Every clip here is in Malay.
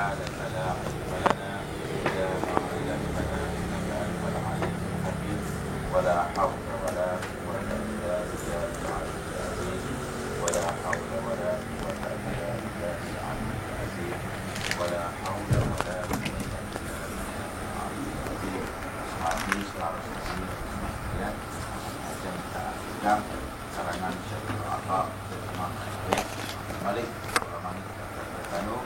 سبحانك لا علم لنا إلا ما علمتنا إنك أنت العليم الحكيم ولا حول ولا قوة إلا بالله العلي العظيم ولا حول ولا قوة إلا بالله العلي العظيم ولا حول ولا قوة إلا بالله العلي العظيم. Hadis harus ya macam tak karangan Syekh Al-Ata Malik ulama Kanu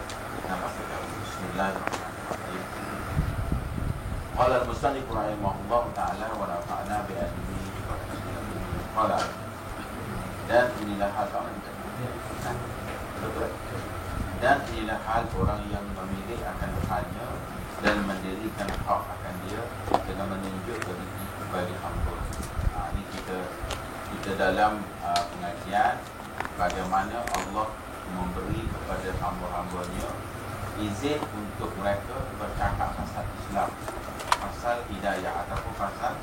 nama Bismillahirrahmanirrahim. Qala al-musannif rahimahullah ta'ala wa nafa'na bi ilmihi wa qala dan inilah hal dan inilah hal orang yang memilih akan Tuhannya dan mendirikan hak akan dia dengan menunjuk bagi hamba. Ini kita dalam pengajian bagaimana Allah memberi kepada hamba-hambanya izin untuk mereka bercakap pasal Islam, pasal hidayah ataupun pasal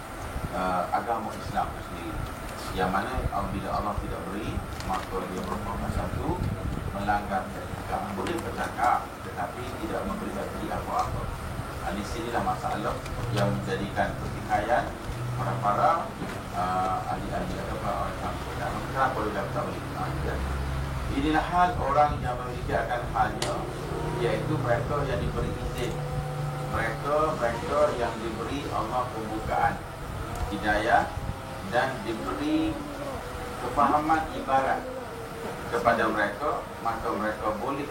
agama Islam sendiri. Yang mana bila Allah tidak beri, maka dia merupakan satu melanggar etika. Boleh bercakap tetapi tidak memberi bagi apa-apa. Di sinilah masalah yang menjadikan pertikaian para ahli-ahli ataupun orang yang kenapa dia tak boleh. Inilah hal orang yang memiliki akan halnya, iaitu mereka yang diberi izin, mereka yang diberi Allah pembukaan hidayah dan diberi kefahaman ibarat kepada mereka, maka mereka boleh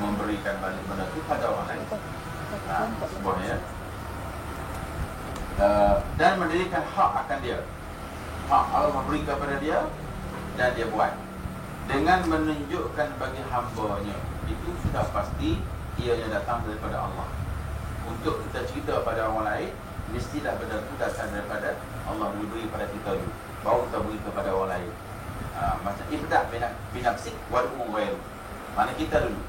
memberikan balik benda itu pada orang lain. Sebuahnya dan mendirikan hak akan dia, hak Allah beri kepada dia dan dia buat dengan menunjukkan bagi hamba-Nya. Itu sudah pasti ianya datang daripada Allah. Untuk kita cerita pada orang lain, mestilah benda itu datang daripada Allah, diberi pada kita dulu, baru kita beri kepada orang lain. Macam ibda' binafsik wad'u ghairu. Mana kita dulu.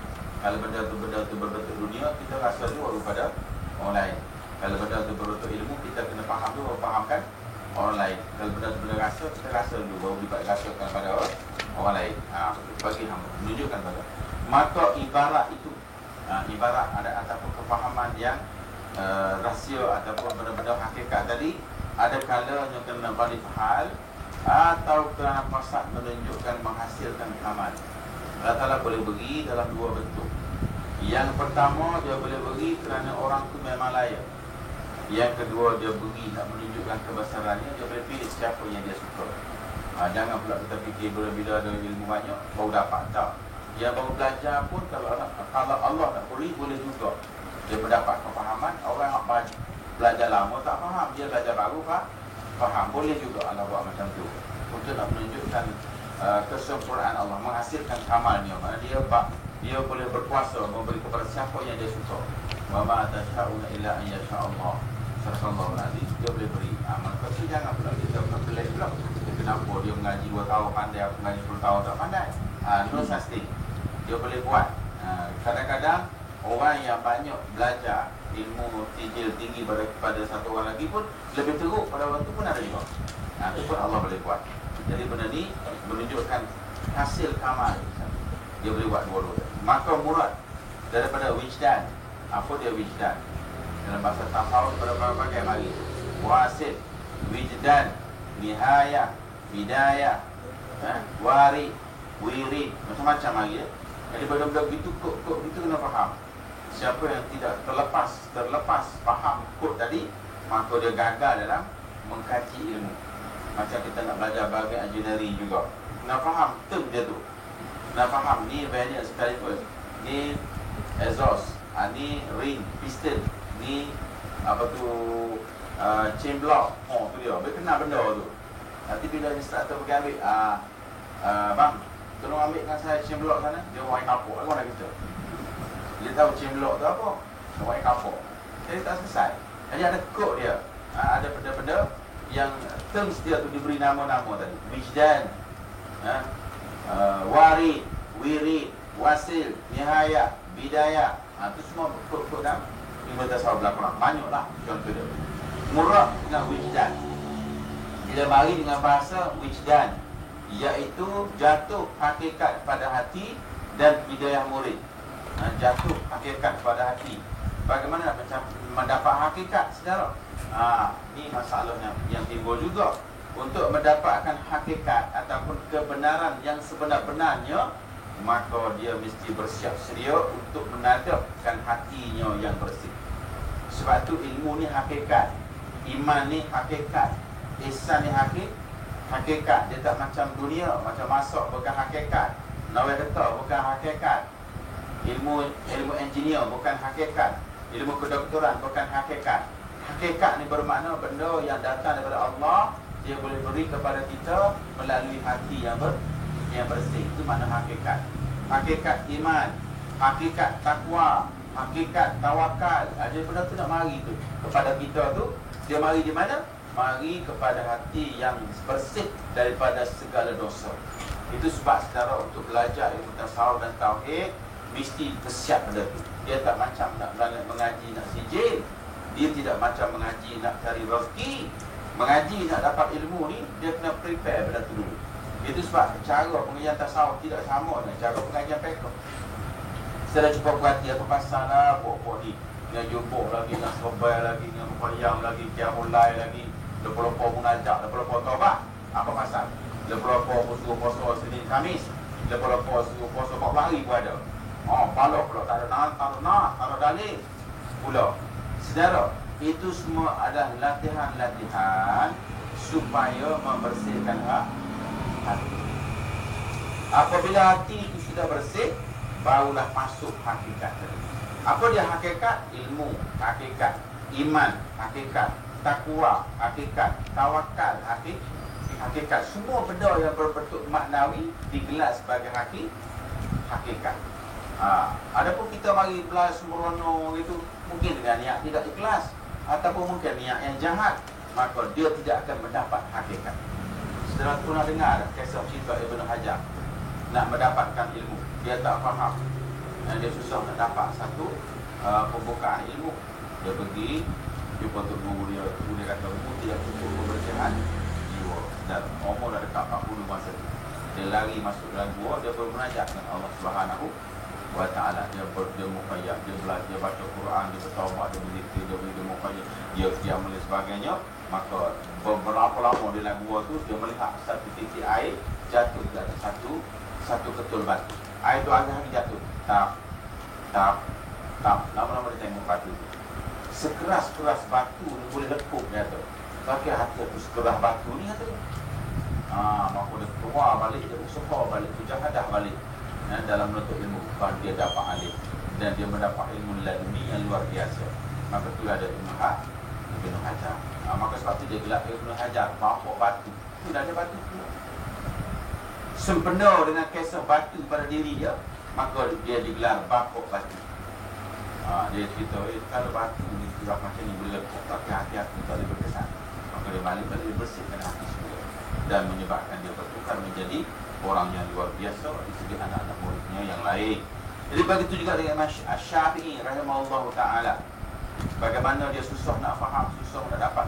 Kalau benda tu berbentuk dunia, kita rasa dulu baru pada orang lain. Kalau benda tu berbentuk ilmu, kita kena faham dulu, fahamkan orang lain. Kalau benda tu rasa, kita rasa dulu baru dirasakan pada orang lain. Bagi hamba, menunjukkan pada. Maka ibarat itu, ibarat ada ataupun kefahaman yang rahsia ataupun benda-benda hakikat tadi, ada kalanya kena balik hal atau kerana fasad menunjukkan menghasilkan amal. Allah Ta'ala boleh beri dalam dua bentuk. Yang pertama, dia boleh beri kerana orang tu memang layak. Yang kedua, dia beri nak menunjukkan kebesarannya. Dia boleh pilih siapa yang dia suka. Jangan pula kita fikir bila ada ilmu banyak baru dapat. Tak. Yang baru belajar pun kalau Allah nak beri, boleh juga dia mendapat kefahaman. Orang yang belajar lama tak faham, dia belajar baru faham. Boleh juga Allah buat macam tu untuk nak menunjukkan kesempurnaan Allah, menghasilkan kamalnya. Mana dia boleh berkuasa memberi kepada siapa yang dia suka. Wa ma tasyauna illa an yasha Allah. Sallallahu alaihi dia boleh beri. Maka tu jangan pula kita pelik pula. Kenapa dia mengaji 2 tahun pandai, aku mengaji 10 tahun tak pandai. No such thing. Dia boleh buat. Kadang-kadang orang yang banyak belajar ilmu tinggi pada satu orang lagi pun lebih teruk pada orang tu pun ada juga. Itu pun Allah boleh buat. Jadi benda ni menunjukkan hasil kamal. Dia boleh buat dua-dua. Maka murad daripada wijdan. Apa dia wijdan? Dalam bahasa tasawuf berbagai mari. Wasil, wijdan, nihayah, bidayah, wari, wirid, macam-macam lagi. Jadi benda-benda begitu kod itu kena faham. Siapa yang tidak terlepas faham kod tadi, maka dia gagal dalam mengkaji ilmu. Macam kita nak belajar bahagian engineering juga, nak faham term dia tu, nak faham ni banyak sekaligus, ni exhaust, ni ring, piston, ni apa tu chain block, tu dia, dia kenal benda tu. Nanti bila instructor pergi ambil, bang, tolong ambilkan saya chain block sana, dia waik kapur, aku nak kita. Dia tahu chain block tu apa, dia waik kapur. Jadi tak selesai. Jadi ada kod dia, ada benda-benda yang terms dia tu diberi nama-nama tadi. Wijdan, warid, wirid, wasil, nihayah, bidayah. Itu semua kod-kod dalam ilmu tasawuf belakang. Banyaklah contoh dia. Murad dengan wijdan. Bila mari dengan bahasa wijdan, iaitu jatuh hakikat pada hati dan hidayah murid. jatuh hakikat pada hati. Bagaimana macam mendapat hakikat, saudara? Ini masalahnya yang timbul juga. Untuk mendapatkan hakikat ataupun kebenaran yang sebenar-benarnya, maka dia mesti bersiap sedia untuk menadapkan hatinya yang bersih. Sebab tu ilmu ni hakikat, iman ni hakikat, ihsan ni hakikat. Dia tak macam dunia, macam masak bukan hakikat, nawai getah bukan hakikat, ilmu engineer bukan hakikat, ilmu kedoktoran bukan hakikat. Hakikat ni bermakna benda yang datang daripada Allah, dia boleh beri kepada kita melalui hati yang bersih. Itu makna hakikat. Hakikat iman, hakikat takwa, hakikat tawakal. Dia benda tu nak mari tu kepada kita tu. Dia mari di mana? Mari kepada hati yang bersih daripada segala dosa. Itu sebab saudara untuk belajar ilmu tasawuf dan tauhid mesti bersiap benda tu. Dia tak macam nak mengaji nak sijil. Dia tidak macam mengaji nak cari rezeki. Mengaji nak dapat ilmu ni, dia kena prepare benda tu dulu. Itu sebab cara pengajian tasawuf tidak sama dengan cara pengajian fiqh. Saya dah cuba perhati apa pasal lah pokok ni, dengan jumpa lagi, dengan sobai lagi, dengan muqayyam lagi, qiyamul-lail lagi, lepas-lepas munajat, lepas-lepas taubat. Apa pasal? Lepas-lepas suruh puasa Senin Khamis, lepas-lepas suruh puasa 4 hari pun ada. Pala pula tak ada dalil pula. Saudara, itu semua adalah latihan-latihan supaya membersihkan hati. Apabila hati itu sudah bersih, barulah masuk hakikat. Apa dia hakikat? Ilmu, hakikat iman, hakikat takwa, hakikat tawakal, hakikat. Semua benda yang berbentuk maknawi digelar sebagai hakikat. Adapun kita mari belas sembrono gitu, mungkin dengan niat tidak ikhlas ataupun mungkin niat yang jahat, maka dia tidak akan mendapat hakikat. Saudara pernah dengar kisah cerita Ibnu Hajar nak mendapatkan ilmu, dia tak faham dan dia susah nak dapat satu pembukaan ilmu. Dia pergi jumpa untuk guru dia, guru dia kata guru tidak cukup kebersihan jiwa, dan umur dah dekat 40 masa tu. Dia lari masuk dalam gua, dia bermunajat dengan Allah Subhanahu wa ta'ala. Dia muqayyad, dia belajar, dia baca Quran, dia bertaubat, dia berzikir, dia muqayyad, dia qiyam dan sebagainya. Maka beberapa lama di dalam gua tu, dia melihat satu titik air jatuh di atas satu ketul batu. Air tu agak jatuh, tap. Lama-lama dia tengok batu tu, sekeras-keras batu ni boleh lekuk dia tu. Tapi hati aku sekeras batu ni kata dia. Maka dia keluar balik, dia usaha balik, mujahadah balik dalam menuntut ilmu. Dia dapat alim dan dia mendapat ilmu laduni yang luar biasa. Maka tu ada Ibnu Hajar. Maka sebab tu dia gelar Ibnu Hajar, bapak batu. Tu dah ada batu tu. Sempena dengan kisah batu pada diri dia, maka dia digelar bapak batu. Dia cerita, kalau batu ni curah macam ni boleh lekuk, tapi hati-hati tak boleh berkesan. Maka dia balik bersihkan hati semua dan menyebabkan dia bertukar menjadi orang yang luar biasa di segi anak-anak muridnya yang lain. Jadi begitu juga dengan Syafi'i rahimahullah ta'ala. Bagaimana dia susah nak faham, susah nak dapat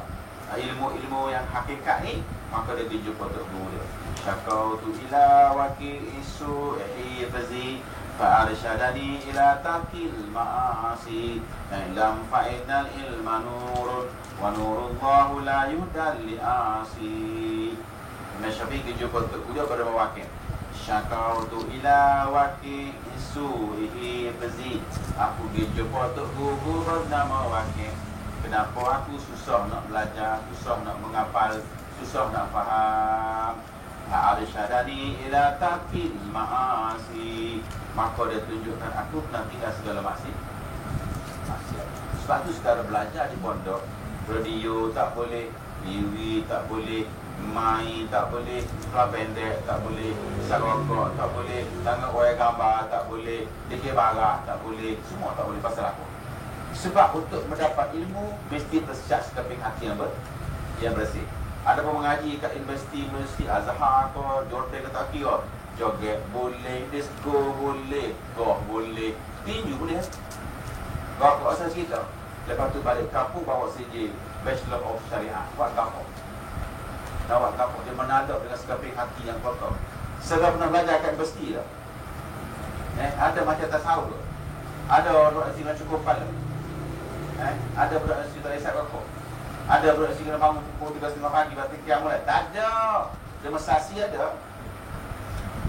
ilmu-ilmu yang hakikat ni, maka dia jumpa untuk guru dia. Syakautu ila waki isu ihfazi fa'arsyadani ila tarkil ma'asi lam fa'idnal ilma nurun wa nurullahu la yuhdal li'asi. Imam Syafi'i jumpa untuk guru dia pada mewakil. Syakautu ila waki isu ihfazi, aku jumpa untuk guru bernama Wakil. Kenapa aku susah nak belajar, susah nak menghafal, susah nak faham. Arsyadani ila tarkil ma'asi, maka dia tunjukkan aku nak tinggal segala maksiat. Sebab tu sekarang belajar di pondok, radio tak boleh, TV tak boleh, main tak boleh, sekolah pendek tak boleh, sarokok tak boleh, tengok wayang gambar tak boleh, dikir barah tak boleh, semua tak boleh. Pasal apa? Sebab untuk mendapat ilmu mesti tersiap sekeping hati yang bersih. Ada pun mengaji kat universiti Azhar ke, Jordan ke tak kira, joget boleh, disco boleh, golf boleh, tinju boleh. Golf buat asal kita. Lepas tu balik kampung bawa CJ Bachelor of Syariah, buat kampung. Dawat kampung, dia menadap dengan sekeping hati yang kotor. Sedang pernah belajar kat universiti tak? Ada macam tasawuf ke? Ada orang dengan cukup kepala. Ada budak nasi tak isap rokok. Ada budak nasi kena bangun pukul 3.30 pagi batik kiam mulai. Tak ada. Demonstrasi ada.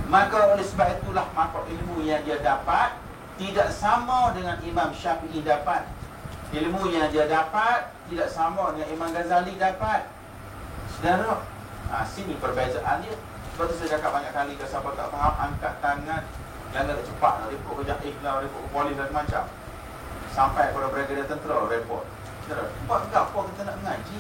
Maka oleh sebab itulah maka ilmu yang dia dapat tidak sama dengan Imam Syafi'i dapat. Ilmu yang dia dapat tidak sama dengan Imam Ghazali dapat. Saudara, sini perbezaan dia. Sebab tu saya cakap banyak kali, kalau siapa tak faham, angkat tangan. Jangan cepat nak report ke Jahif lah, report ke polis dan macam. Sampai kepada brigadier tentera report. Saudara, buat apa kita nak mengaji?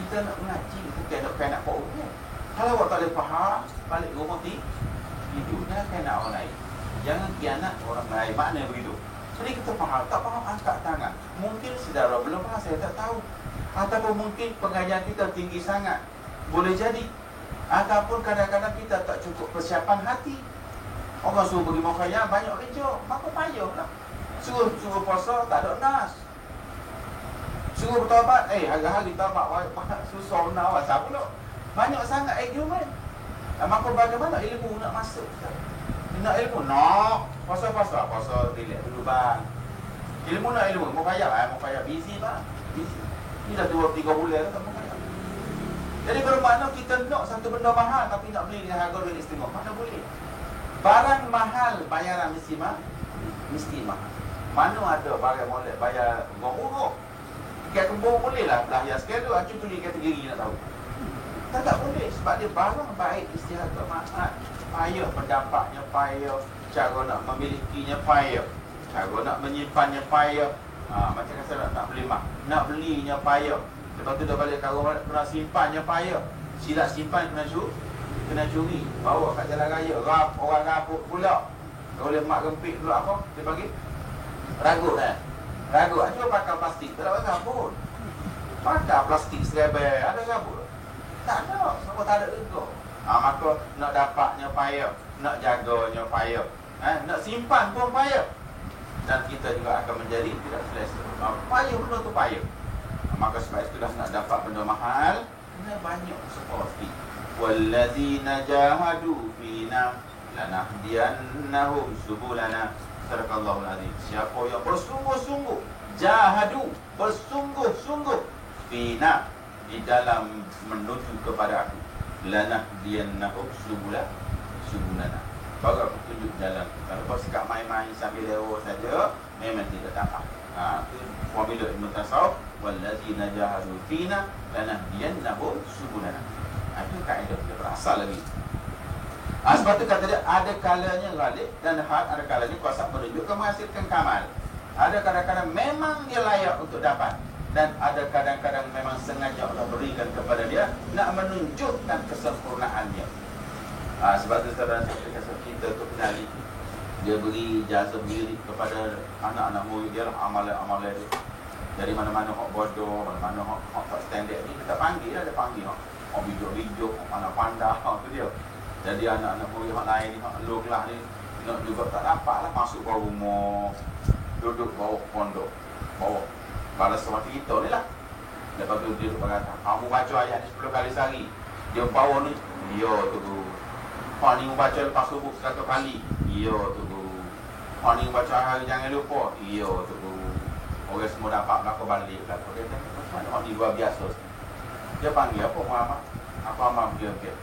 Kita nak mengaji, bukan nak buat ubat. Kalau awak tak boleh faham, balik rumah tidur dah kan nak orang lain. Jangan kianat orang lain. Maknanya begitu. Jadi kita faham, tak faham angkat tangan. Mungkin saudara belum faham, saya tak tahu. Ataupun mungkin pengajian kita tinggi sangat. Boleh jadi. Ataupun kadang-kadang kita tak cukup persiapan hati. Orang suruh pergi mukhayam, banyak kerja, maka payah lah. Suruh puasa, tak ada nas. Suruh bertaubat, hari-hari taubat, susah nak awak, siapa pula? Banyak sangat argument. Maka bagaimana ilmu nak masuk? Nak ilmu? Nak. Puasa relax dulu bang. Ilmu nak ilmu. Mukhayam, busy bang. Busy. Ni dah 2-3 bulan dah tak mukhayam. Jadi bermakna kita nak satu benda mahal tapi nak beli dengan harga duit istimewa. Mana boleh? Barang mahal bayaran mesti mahal. Mana ada barang molek bayar murah? Kat kebun boleh lah belah sekali tu acu tulis kategori nak tahu. Tak boleh sebab dia barang baik istihad bermakna. Payah pendapatnya payah, cara nak memilikinya payah, cara nak menyimpannya payah. Macam kata nak beli mak, nak belinya payah. Lepas tu dah balik ke rumah kena simpannya payah. Silap simpan kena curi, bawa kat jalan raya, orang rapuk pula. Kalau dia mak gempit pula apa? Dia panggil ragut ragut. Cuba pakai plastik, tak ada rabut. Pakai plastik serebel, ada rabut? Tak ada, sebab tak ada ego. Maka nak dapatnya payah, nak jaganya payah, nak simpan pun payah. Dan kita juga akan menjadi tidak selesa. Payah benda tu payah. Maka sebab itulah nak dapat benda mahal, kena banyak seperti wallazina jahadu fina lanahdiyannahum subulana. Sadaqallahul azim. Siapa yang bersungguh-sungguh, jahadu, bersungguh-sungguh fina, di dalam menuju kepada aku, lanahdiyannahum subulana. Baru aku tunjuk jalan. Kalau kau sikap main-main sambil lewat saja, memang tidak dapat. Itu formula Ibn Tasawuf, wallazina jahadu fina lanahdiyannahum subulana. Itu kaedah dia berasal lagi. Sebab tu kata dia, ada kalanya ghalib dan hak, ada kalanya kuasa menunjukkan menghasilkan kamal. Ada kadang-kadang memang dia layak untuk dapat, dan ada kadang-kadang memang sengaja Allah berikan kepada dia nak menunjukkan kesempurnaannya. Sebab tu saudara kita tu kenali, dia beri jasa diri kepada anak-anak murid dia lah, amalan-amalan dia. Dari mana-mana hak bodoh, mana-mana hak tak standard ni, kita panggil lah, dia panggil hak bijuk-bijuk, hak mana pandai, tu dia. Jadi anak-anak murid hak lain ni, hak low kelas ni, nak juga tak dapat lah, masuk bawah rumah, duduk bawah pondok, bawah balas semati kita ni lah. Lepas tu dia berkata, kamu baca ayat ni 10 kali sehari, dia bawa ni, dia tu guru. Hak ni membaca lepas subuh 100 kali, dia tu guru. Hak ni membaca hari jangan lupa, dia tu guru. Orang semua dapat belakang balik lah. Dia kata, macam mana hak ni luar biasa. Dia panggil apa Muhammad? Apa Muhammad bergerak?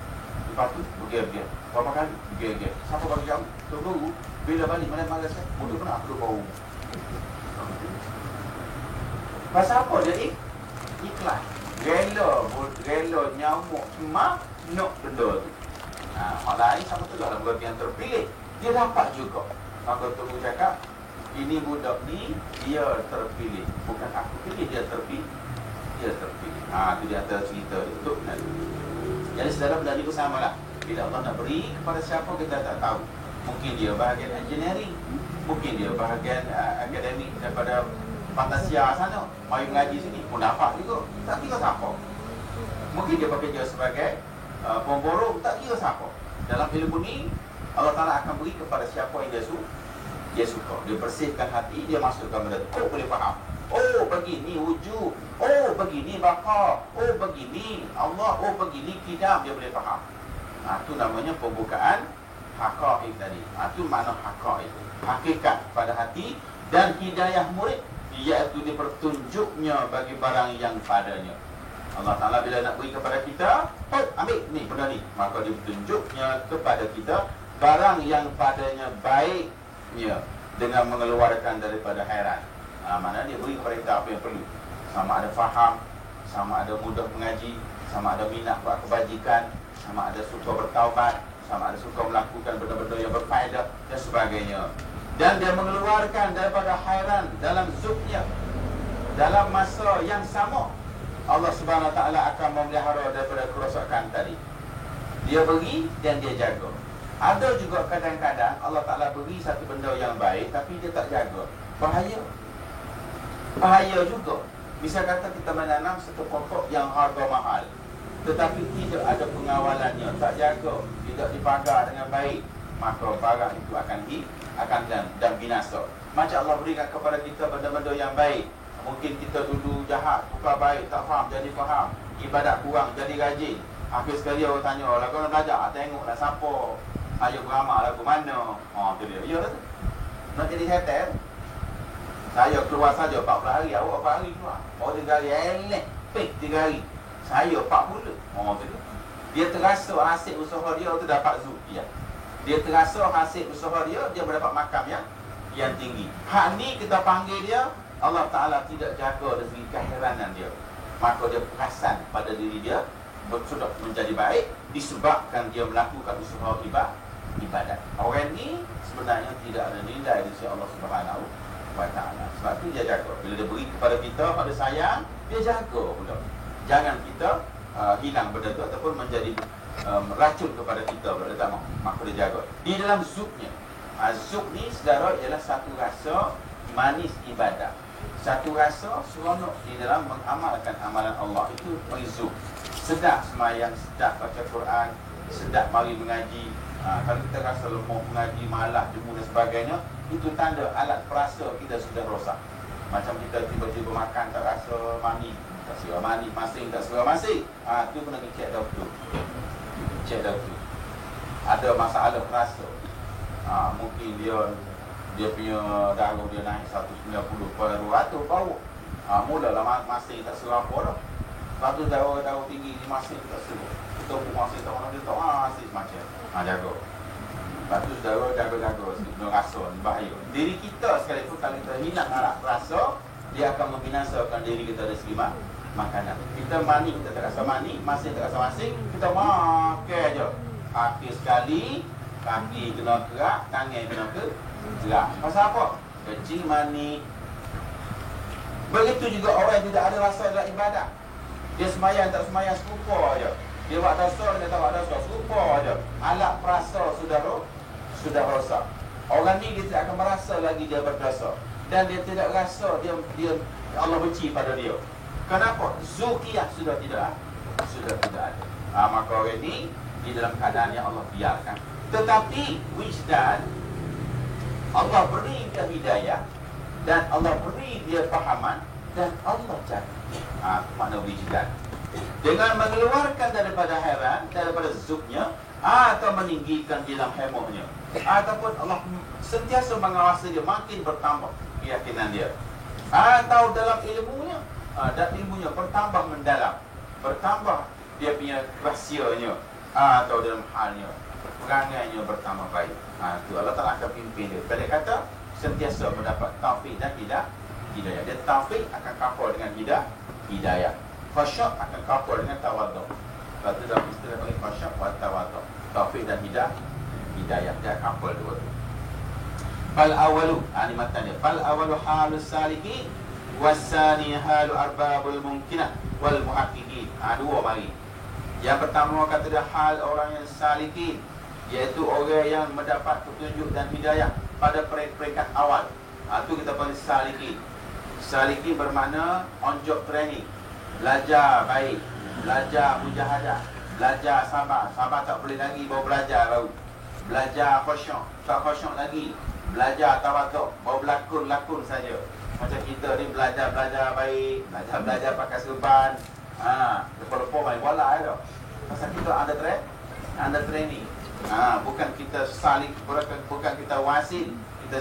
Lepas tu bergerak. Berapa kali? Bergerak. Siapa bagi kamu? Tu guru. Bila balik malam malam saya, mudah pun aku bau. Pasal apa dia ikhlas? Rela nyamuk cuma nak benda tu. Orang lain sama tu dalam bagi yang terpilih, dia dapat juga. Maka tu cakap, ini budak ni dia terpilih, bukan aku pilih, dia terpilih. Dia terpilih. Tu dia antara cerita dia untuk Nabi. Jadi saudara benda ni pun sama lah. Bila Allah nak beri kepada siapa kita tak tahu. Mungkin dia bahagian engineering, mungkin dia bahagian akademik daripada Fantasia sana, mari mengaji sini pun dapat juga. Tak kira siapa. Mungkin dia bekerja sebagai pemborong, tak kira siapa. Dalam ilmu ni Allah Ta'ala akan beri kepada siapa yang dia suka. Dia bersihkan hati, dia masukkan benda tu. Boleh faham. Oh begini wujud, oh begini baqa, oh begini Allah, oh begini kidam, dia boleh faham. Itu namanya pembukaan haqaiq tadi. Itu makna haqaiq, hakikat pada hati. Dan hidayah murid, iaitu dipertunjuknya bagi barang yang padanya. Allah Ta'ala bila nak beri kepada kita, ambil ni benda ni, maka dia tunjuknya kepada kita barang yang padanya baiknya, dengan mengeluarkan daripada hairan. Mana dia beri kepada kita apa yang perlu. Sama ada faham, sama ada mudah mengaji, sama ada minat buat kebajikan, sama ada suka bertaubat, sama ada suka melakukan benda-benda yang berfaedah dan sebagainya. Dan dia mengeluarkan daripada hairan dalam zuknya dalam masa yang sama. Allah Subhanahu Wa Taala akan memelihara daripada kerosakan tadi. Dia beri dan dia jaga. Ada juga kadang-kadang Allah Ta'ala beri satu benda yang baik, tapi dia tak jaga. Bahaya. Bahaya juga. Misal kata kita menanam satu pokok yang harga mahal, tetapi tidak ada pengawalannya, tak jaga, tidak dipagar dengan baik, maka barang itu akan dan binasa. Macam Allah berikan kepada kita benda-benda yang baik. Mungkin kita dulu jahat, tukar baik, tak faham, jadi faham. Ibadat kurang, jadi rajin. Akhir sekali orang tanya, lagu nak belajar, tengoklah siapa. Ayo beramal lagu mana. Tu dia. Ya lah tu. Nak jadi setel. Saya keluar saja 40 hari, awak 4 hari keluar. Oh 3 hari, elek. 3 hari. Saya 40. Tu dia. Dia terasa hasil usaha dia tu dapat zuhiyah. Dia terasa hasil usaha dia mendapat makam yang tinggi. Hak ni kita panggil dia, Allah Ta'ala tidak jaga dari keheranan dia. Maka dia perasan pada diri dia sudah menjadi baik disebabkan dia melakukan usaha ibadat. Orang ni sebenarnya tidak ada nilai di sisi Allah Subhanahu Wa Ta'ala. Sebab tu dia jaga. Bila dia beri kepada kita, pada sayang, dia jaga pula. Jangan kita hilang benda tu ataupun menjadi racun kepada kita pula. Dia tak mahu. Maka dia jaga. Di dalam zuknya, zuk ni saudara ialah satu rasa manis ibadah. Satu rasa seronok di dalam mengamalkan amalan Allah. Itu zuk. Sedap semayang, sedap baca Quran, sedap mari mengaji. Kalau kita rasa lemah mengaji, malas, jemu dan sebagainya, itu tanda alat perasa kita sudah rosak. Macam kita tiba-tiba makan tak rasa manis, tak serah manis, masing tak serah masing. Itu kena cek doktor. Cek doktor. Ada masalah perasa. Mungkin dia punya darah dia naik 190/200 bau. Mulalah masing tak serah apa dah. Lepas tu darah tinggi ni masing tak serah. Kita pun masing tak mana dia tahu masing macam. Jaga. Lepas tu jaga sebab rasa ni bahaya. Diri kita sekalipun kalau kita hilang alat rasa, dia akan membinasakan diri kita dari segi makanan. Kita mani, kita tak rasa mani, masing tak rasa masing, kita makan je. Akhir sekali kaki kena kerak, tangan kena kerak. Pasal apa? Kencing mani. Begitu juga orang yang tidak ada rasa dalam ibadat. Dia semayang tak semayang serupa je. Dia buat dosa, dia tak buat dosa, serupa je. Alat perasa sudah rosak. Orang ni dia tidak akan merasa lagi dia berdosa. Dan dia tidak rasa dia Allah benci pada dia. Kenapa? Zukiyah sudah tidak ada. Maka orang ni di dalam keadaan yang Allah biarkan. Tetapi wijdan, Allah beri dia hidayah dan Allah beri dia fahaman dan Allah jaga. Makna wijdan. Dengan mengeluarkan daripada hairan, daripada zuknya, atau meninggikan di dalam hemohnya, ataupun Allah sentiasa mengawasi dia, makin bertambah keyakinan dia, atau dalam ilmunya, dan ilmunya bertambah mendalam, bertambah dia punya rahsianya, atau dalam halnya perangainya bertambah baik. Itu Allah Ta'ala akan pimpin dia. Pada kata sentiasa mendapat taufik dan hidayah. Dia taufik akan couple dengan hidayah. Khasyuk akan couple dengan tawaduk. Lepas tu dalam istilah panggil khasyuk wa tawaduk. Taufik dan hidayah dia couple dua tu. Fal awalu, ini matanya. Fal awalu halus salikin, wasani halu arbabul mungkinah wal muhaqqiqin. Dua mari. Yang pertama kata dia hal orang yang salikin, iaitu orang yang mendapat petunjuk dan hidayah pada peringkat awal. Itu kita panggil salikin. Salikin bermakna on job training. Belajar baik, belajar mujahadah, belajar sabar. Sabar tak boleh lagi, baru belajar baru. Belajar khusyuk, tak khusyuk lagi. Belajar tawaduk, baru lakon saja. Macam kita ni belajar baik, belajar pakai serban. Lepas-lepas main bola je. Pasal kita under training. Bukan kita salik, bukan kita wasil, kita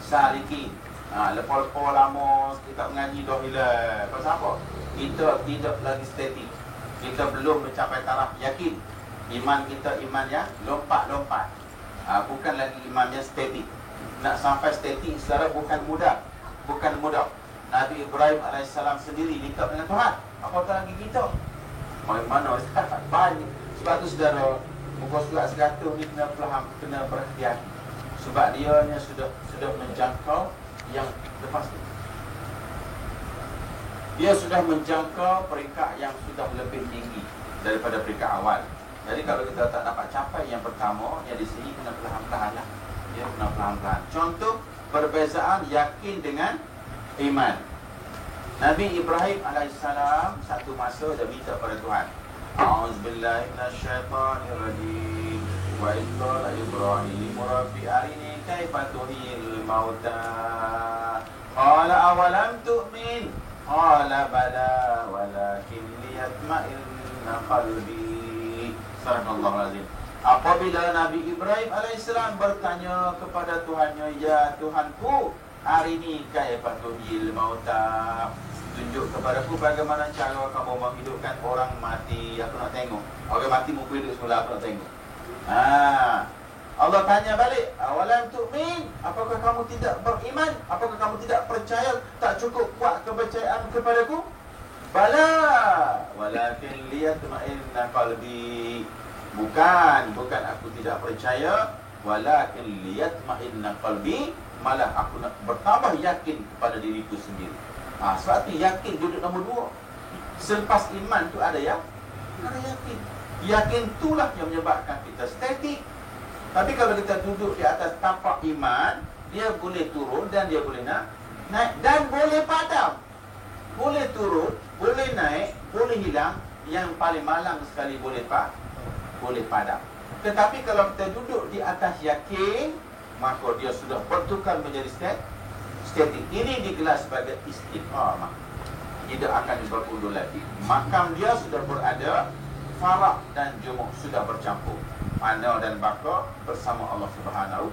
saliki. Lepas-lepas lama kita mengaji dah hilang. Pasal apa? Kita tidak lagi steady. Kita belum mencapai taraf yakin. Iman kita iman yang lompat-lompat. Bukan lagi iman yang steady. Nak sampai steady secara bukan mudah. Nabi Ibrahim AS sendiri dekat dengan Tuhan. Apatah lagi kita? Mana Ustaz? Banyak. Sebab tu saudara, muka surat 100 ni kena berhati-hati. Sebab dia sudah menjangkau yang lepas ni. Dia sudah menjangkau peringkat yang sudah lebih tinggi daripada peringkat awal. Jadi kalau kita tak dapat capai yang pertama, yang di sini kena perlahan-lahan lah. Dia kena perlahan-lahan. Contoh perbezaan yakin dengan iman. Nabi Ibrahim AS satu masa dia minta pada Tuhan, A'udzubillahi minasyaitonirrajim. Wa idh qala Ibrahim rabbi arini kaifa tuhyil mauta. Qala awalam tu'min. Qala bala walakin liyatma'inna qalbi. Subhanallahul azim. Apabila Nabi Ibrahim AS bertanya kepada Tuhannya, ya Tuhanku, arini kaifa tuhyil mauta, tunjuk kepadaku bagaimana cara kamu menghidupkan orang mati. Aku nak tengok. Orang mati muka hidup semula, aku nak tengok. Allah tanya balik, awalam tu'min, apakah kamu tidak beriman? Apakah kamu tidak percaya? Tak cukup kuat kepercayaan kepadaku? Bala walakin liyatma'inna qalbi. Bukan aku tidak percaya, walakin liyatma'inna qalbi, malah aku nak bertambah yakin kepada diriku sendiri. Sebab tu yakin duduk nombor 2. Selepas iman tu ada yakin. Yakin itulah yang menyebabkan kita statik. Tapi kalau kita duduk di atas tapak iman, dia boleh turun dan dia boleh naik dan boleh padam. Boleh turun, boleh naik, boleh hilang. Yang paling malang sekali boleh padam. Tetapi kalau kita duduk di atas yakin, maka dia sudah bertukar menjadi statik. Ini digelar sebagai istiqamah. Tidak akan berundur lagi. Makam dia sudah berada, farak dan jumuk sudah bercampur. Ana dan baka bersama Allah Subhanahu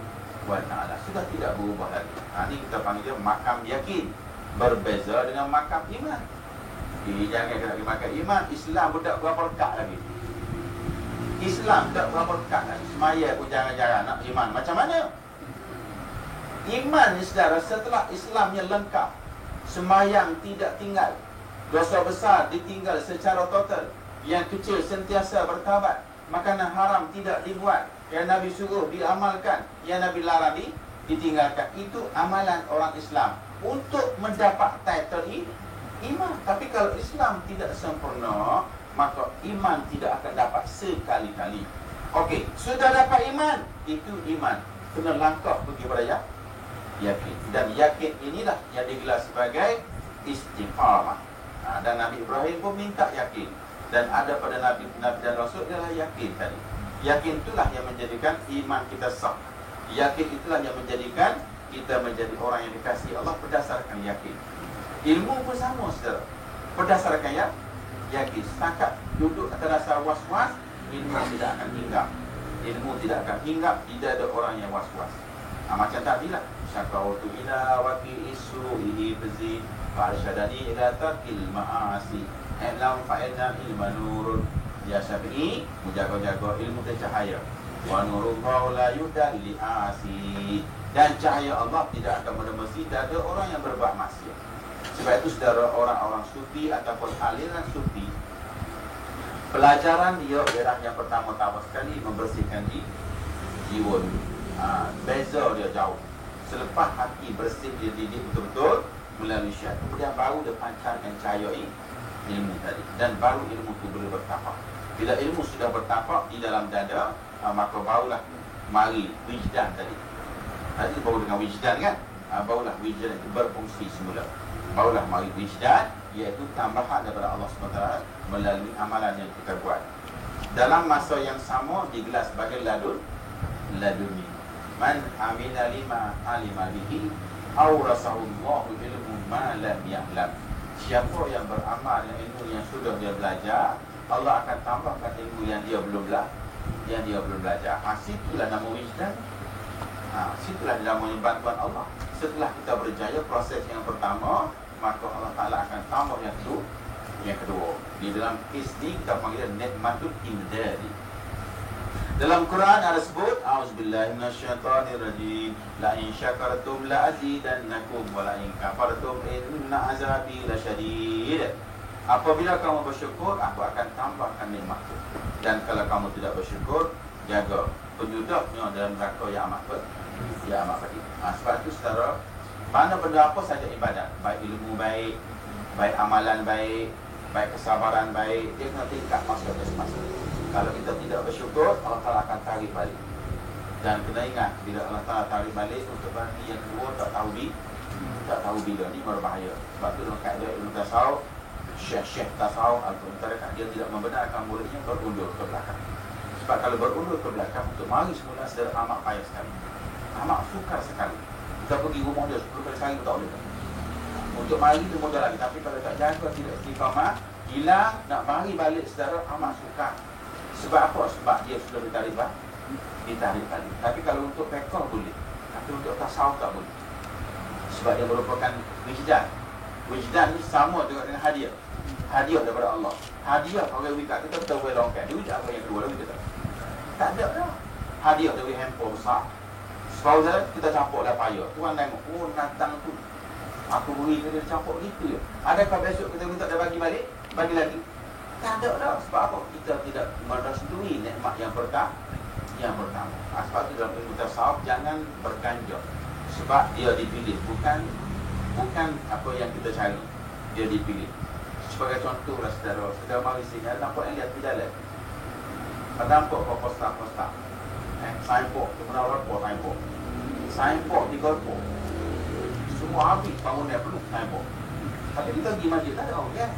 wa Ta'ala. Sudah tidak berubah lagi. Ini kita panggil dia makam yakin. Berbeza dengan makam iman. Jangan kena makam iman. Islam pun tak berapa rekat lagi. Islam tak berapa rekat lagi. Semaya pun jangan-jangan nak iman. Macam mana? Iman ni saudara, setelah Islamnya lengkap, sembahyang tidak tinggal, dosa besar ditinggal secara total, yang kecil sentiasa bertaubat, makanan haram tidak dibuat, yang Nabi suruh diamalkan, yang Nabi larang ditinggalkan. Itu amalan orang Islam untuk mendapat title iman. Tapi kalau Islam tidak sempurna, maka iman tidak akan dapat sekali-kali. Okey, sudah dapat iman, itu iman. Kena langkah pergi pada yakin. Dan yakin inilah yang digelar sebagai istiqamah. Dan Nabi Ibrahim pun minta yakin. Dan ada pada Nabi dan Rasul adalah yakin tadi. Yakin itulah yang menjadikan iman kita sah. Yakin itulah yang menjadikan kita menjadi orang yang dikasihi Allah berdasarkan yakin. Ilmu pun sama saudara, berdasarkan yakin. Setakat duduk atas dasar was-was, ilmu tidak akan hinggap. Ilmu tidak akan hinggap. Tidak ada orang yang was-was. Macam tadi lah, syakawtu ila waki isu'ihi bzi fa'arsyadani ila tarkil ma'asi I'lam fa'inna ilma nurun. Ya Syafi'i, menjaga-jaga ilmu dan cahaya. Wa nurullahu la yudal li'asi. Dan cahaya Allah tidak akan menemasi dada orang yang berbuat maksiat. Sebab itu saudara, orang-orang sufi ataupun aliran sufi, pelajaran dia ialah yang pertama-tama sekali membersihkan jiwa dulu. Beza dia jauh. Selepas hati bersih, dia didik betul-betul melalui syariat, kemudian baru dia pancarkan cahaya ilmu tadi, dan baru ilmu itu boleh bertapak. Bila ilmu sudah bertapak di dalam dada, maka barulah mari wijdan tadi. Tadi baru dengan wijdan kan, barulah wijdan itu berfungsi semula. Barulah mari wijdan, iaitu tambahan daripada Allah SWT melalui amalan yang kita buat. Dalam masa yang sama digelar sebagai laduni. Man amila lima alima bihi awrasahullahu ilmu ma lam ya'lam. Siapa yang beramal dengan ilmu yang sudah dia belajar, Allah akan tambahkan ilmu yang dia belum yang dia belum belajar. Situlah nama wijdan. Situlah namanya bantuan Allah. Setelah kita berjaya proses yang pertama, maka Allah Ta'ala akan tambah yang kedua. Di dalam kes ni kita panggil nikmatul imdadi. Dalam Quran ada sebut a'udzubillahi minasyaitonirrajim, la in syakartum la azidannakum wa la in kafartum inna azabi lasyadid. Apabila kamu bersyukur, aku akan tambahkan nikmatku. Dan kalau kamu tidak bersyukur, jaga penduduknya dalam neraka yang amat pedih. Sebab itu secara mana benda apa saja ibadat, baik ilmu baik, baik amalan baik, baik kesabaran baik, dia kena tingkat masa-masa. Kalau kita tidak bersyukur, Allah Ta'ala akan tarik balik. Dan kena ingat, bila Allah Ta'ala tarik balik untuk bagi yang kedua, tak tahu bila ni berbahaya. Sebab tu dalam kaedah ilmu tasawuf, syekh tasawuf Al-Qur'an dia tidak membenarkan muridnya berundur ke belakang. Sebab kalau berundur ke belakang untuk mari semula secara amat payah sekali, amat sukar sekali. Kita pergi rumah dia 10 kali sekali tak boleh. Untuk mari itu mudah lagi, tapi kalau tak jaga, tidak istiqamah, hilang, nak mari balik secara amat sukar. Sebab apa? Sebab dia sudah ditarik balik. Tapi kalau untuk fiqh boleh, tapi untuk tasawuf tak boleh. Sebab dia merupakan wijdan. Wijdan ni sama juga dengan hadiah. Hadiah daripada Allah. Hadiah orang wikat kita betul boleh longkang. Dia wijak apa yang kedua lagi kita. Tak ada dah. Hadiah dari handphone besar. Sebab kita campur dah payah. Tuan tengok, oh datang tu aku beri ke dia campur gitu je. Adakah besok kita minta dia bagi balik? Bagi lagi? Tak ada dah. Sebab apa? Kita tidak merestui nikmat yang pertama. Sebab itu dalam ilmu tasawuf jangan berganjak. Sebab dia dipilih, bukan apa yang kita cari. Dia dipilih. Sebagai contoh lah saudara mari sini, nampak yang lihat di jalan. Nampak kau posta. Signboard, tu pernah berapa signboard? Signboard di golpok. Semua habis bangunan penuh signboard. Tapi kita pergi masjid tak ada orang kan?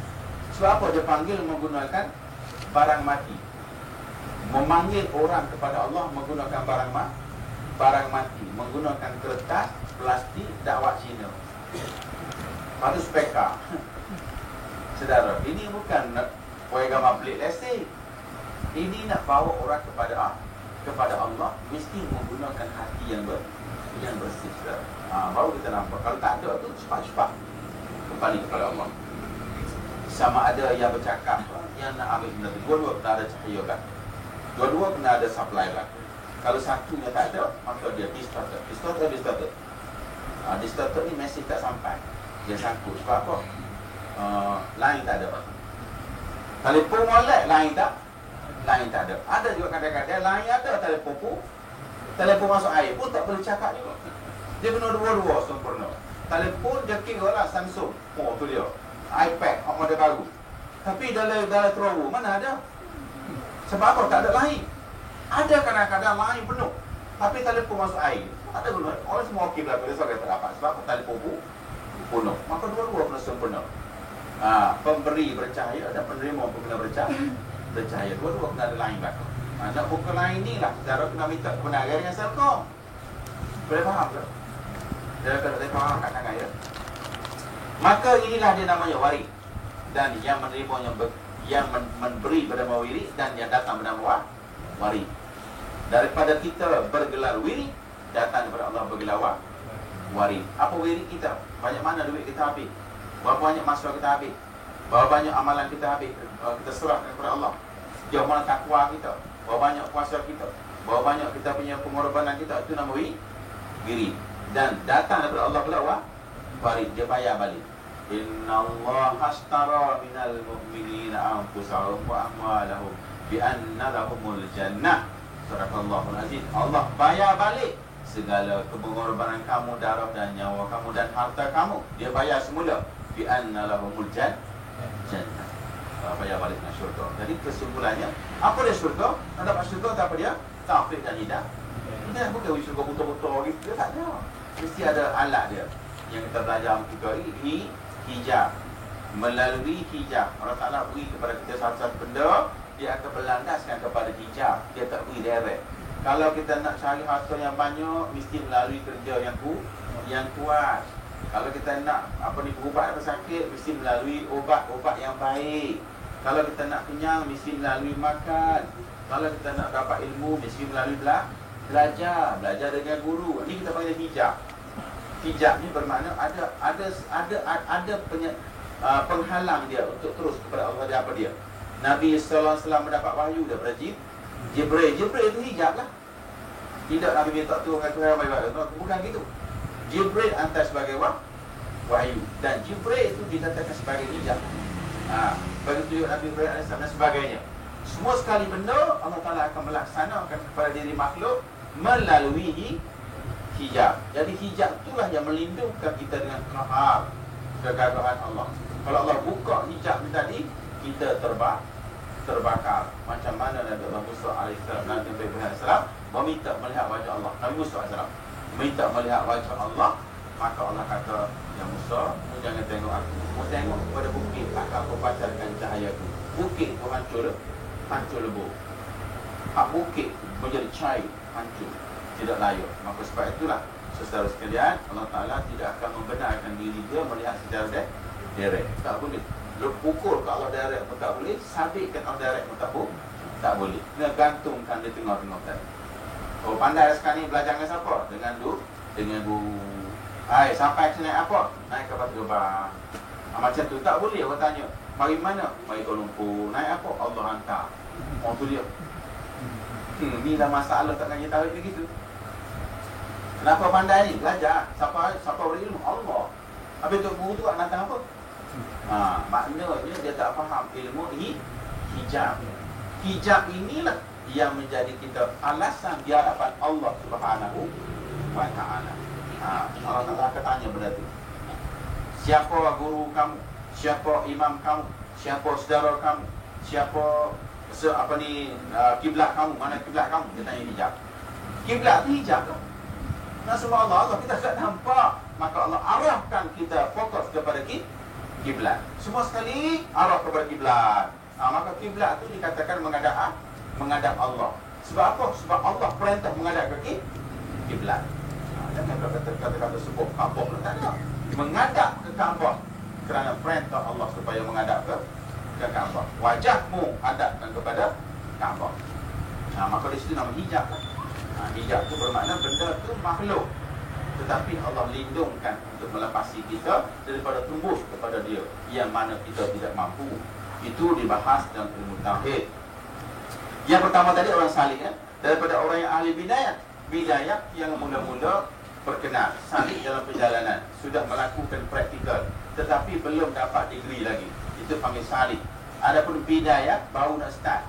Sebab apa dia panggil menggunakan barang mati? Memanggil orang kepada Allah menggunakan barang mati, menggunakan kertas, plastik, dakwah Cina. Lepas tu spekar. Saudara, ini bukan nak gambar pelik lesen. Ini nak bawa orang kepada Allah, mesti menggunakan hati yang bersih. Baru kita nampak. Kalau tak ada tu cepat-cepat kembali kepada Allah. Sama ada yang bercakap, yang nak ambil benda tu, dua-dua kena ada cahaya kan. Dua-dua kena ada supply kan. Kalau satunya tak ada, maka dia distorted. Distorted ni mesej tak sampai. Dia sangkut. Sebab apa? Line tak ada. Telefon molek, line tak ada. Ada juga kadang-kadang line ada, telefon masuk air pun tak boleh cakap juga. Dia kena dua-dua sempurna. Telefon dia kira lah Samsung. Oh tu dia. iPad model baru. Tapi dalam teroboh mana ada? Sebab apa? Tak ada lain. Ada kadang-kadang lain penuh, tapi telefon masuk air. Tak ada guna. Orang semua okey berlaku. Dia tak dapat. Sebab apa? Telefon penuh. Maka dua-dua kena sempurna. Pemberi bercahaya dan penerima pun kena bercahaya. Dua-dua kena ada lain belakang. Nak buka lain ni lah, cara kena minta kebenaran dengan Selcom. Boleh faham tak? Dia kena faham kat tangan ya. Maka inilah dia namanya waris. Dan yang menerimanya yang memberi bernama wirid dan yang datang bernama waris. Daripada kita bergelar wirid, datang daripada Allah bergelar waris. Apa wirid kita? Banyak mana duit kita habis? Berapa banyak masa kita habis? Berapa banyak amalan kita habis? Kita serahkan kepada Allah. Jauh mana takwa kita? Berapa banyak puasa kita? Berapa banyak kita punya pengorbanan kita? Itu nama wirid. Dan datang daripada Allah bergelar waris. Dia bayar balik. Inna Allah ashtara minal mu'minina anfusahum wa amwalahum bi anna lahumul jannah. Sadaqallahul azim. Allah bayar balik segala pengorbanan kamu, darah dan nyawa kamu dan harta kamu. Dia bayar semula bi anna lahumul jannah. Bayar balik dengan syurga. Jadi kesimpulannya, apa dia syurga? Nak dapat syurga tak apa dia? Taufik dan hidayah. Dia bukan syurga betul-betul gitu, tak ada. Mesti ada alat dia. Yang kita belajar kita ini hijab. Melalui hijab Allah Ta'ala beri kepada kita satu-satu benda, dia akan berlandaskan kepada hijab. Dia tak beri direct. Kalau kita nak cari harta yang banyak, mesti melalui kerja yang kuat. Kalau kita nak berubat apa sakit, mesti melalui obat-obat yang baik. Kalau kita nak kenyang, mesti melalui makan. Kalau kita nak dapat ilmu, mesti melalui belajar dengan guru. Ini kita panggil hijab. Hijab ni bermakna ada penghalang dia untuk terus kepada Allah. Dia apa dia? Nabi sallallahu alaihi wasallam mendapat wahyu daripada Jibril. Jibril itu hijab lah. Tidak Nabi minta turunkan Tuhan bukan gitu. Jibril hantar sebagai wahyu, dan Jibril itu dikatakan sebagai hijab. Bagi tunjuk Nabi Ibrahim AS dan sebagainya. Semua sekali benda Allah Ta'ala akan melaksanakan kepada diri makhluk melalui hijab. Jadi hijab itulah yang melindungkan kita dengan kegagahan Allah. Kalau Allah buka hijab ni tadi, kita terbakar. Macam mana Nabi Musa AS dan Nabi Ibrahim AS meminta melihat wajah Allah. Nabi Musa AS meminta melihat wajah Allah. Maka Allah kata, "Ya Musa, mu jangan tengok aku. Mu tengok kepada bukit, akan aku pancarkan cahayaku." Bukit tu hancur lebur. Bukit menjadi cair, hancur, tidak layak. Maka sebab itulah, saudara sekalian, Allah Ta'ala tidak akan membenarkan diri dia melihat secara direct. Tak boleh. Pukul ke Allah direct pun tak boleh, sabitkan Allah direct pun tak boleh. Kena gantungkan di tengah-tengah tadi. Oh, pandai sekarang ni belajar dengan siapa? Dengan guru. Hai, sampai ke naik apa? Naik kapal terbang. Macam tu tak boleh orang tanya. Mari mana? Mari Kuala Lumpur. Naik apa? Allah hantar. Oh tu dia. Ni dah masalah takkan kita tahu begitu. Kenapa pandai ni? Belajar. Siapa berilmu? Allah. Habis tu guru tu nak datang apa? Maknanya dia tak faham ilmu hijab. Hijab inilah yang menjadi kita alasan di hadapan Allah Subhanahu wa Ta'ala. Allah Ta'ala akan tanya benda tu. Siapa guru kamu? Siapa imam kamu? Siapa saudara kamu? Siapa kiblat kamu? Mana kiblat kamu? Dia tanya hijab. Kiblat tu hijab lah. Nah, subhanallah, kita tak nampak. Maka Allah arahkan kita fokus kepada kiblat. Semua sekali arah kepada kiblat. Maka kiblat tu dikatakan menghadap Allah. Sebab apa? Sebab Allah perintah menghadap ke kiblat. Jangan kata-kata sebut Kaabah lah, tak ada. Menghadap ke Kaabah kerana perintah Allah supaya menghadap ke Kaabah. Wajahmu hadapkan kepada Kaabah. Maka di situ nama hijab lah. Hijab tu bermakna benda tu makhluk, tetapi Allah lindungkan untuk melepasi kita daripada tembus kepada dia yang mana kita tidak mampu. Itu dibahas dalam ilmu tauhid. Yang pertama tadi orang salih, daripada orang yang ahli bidayah yang mula-mula berkenal, salih dalam perjalanan, sudah melakukan praktikal tetapi belum dapat degree lagi, itu panggil salih. Adapun bidayah baru nak start,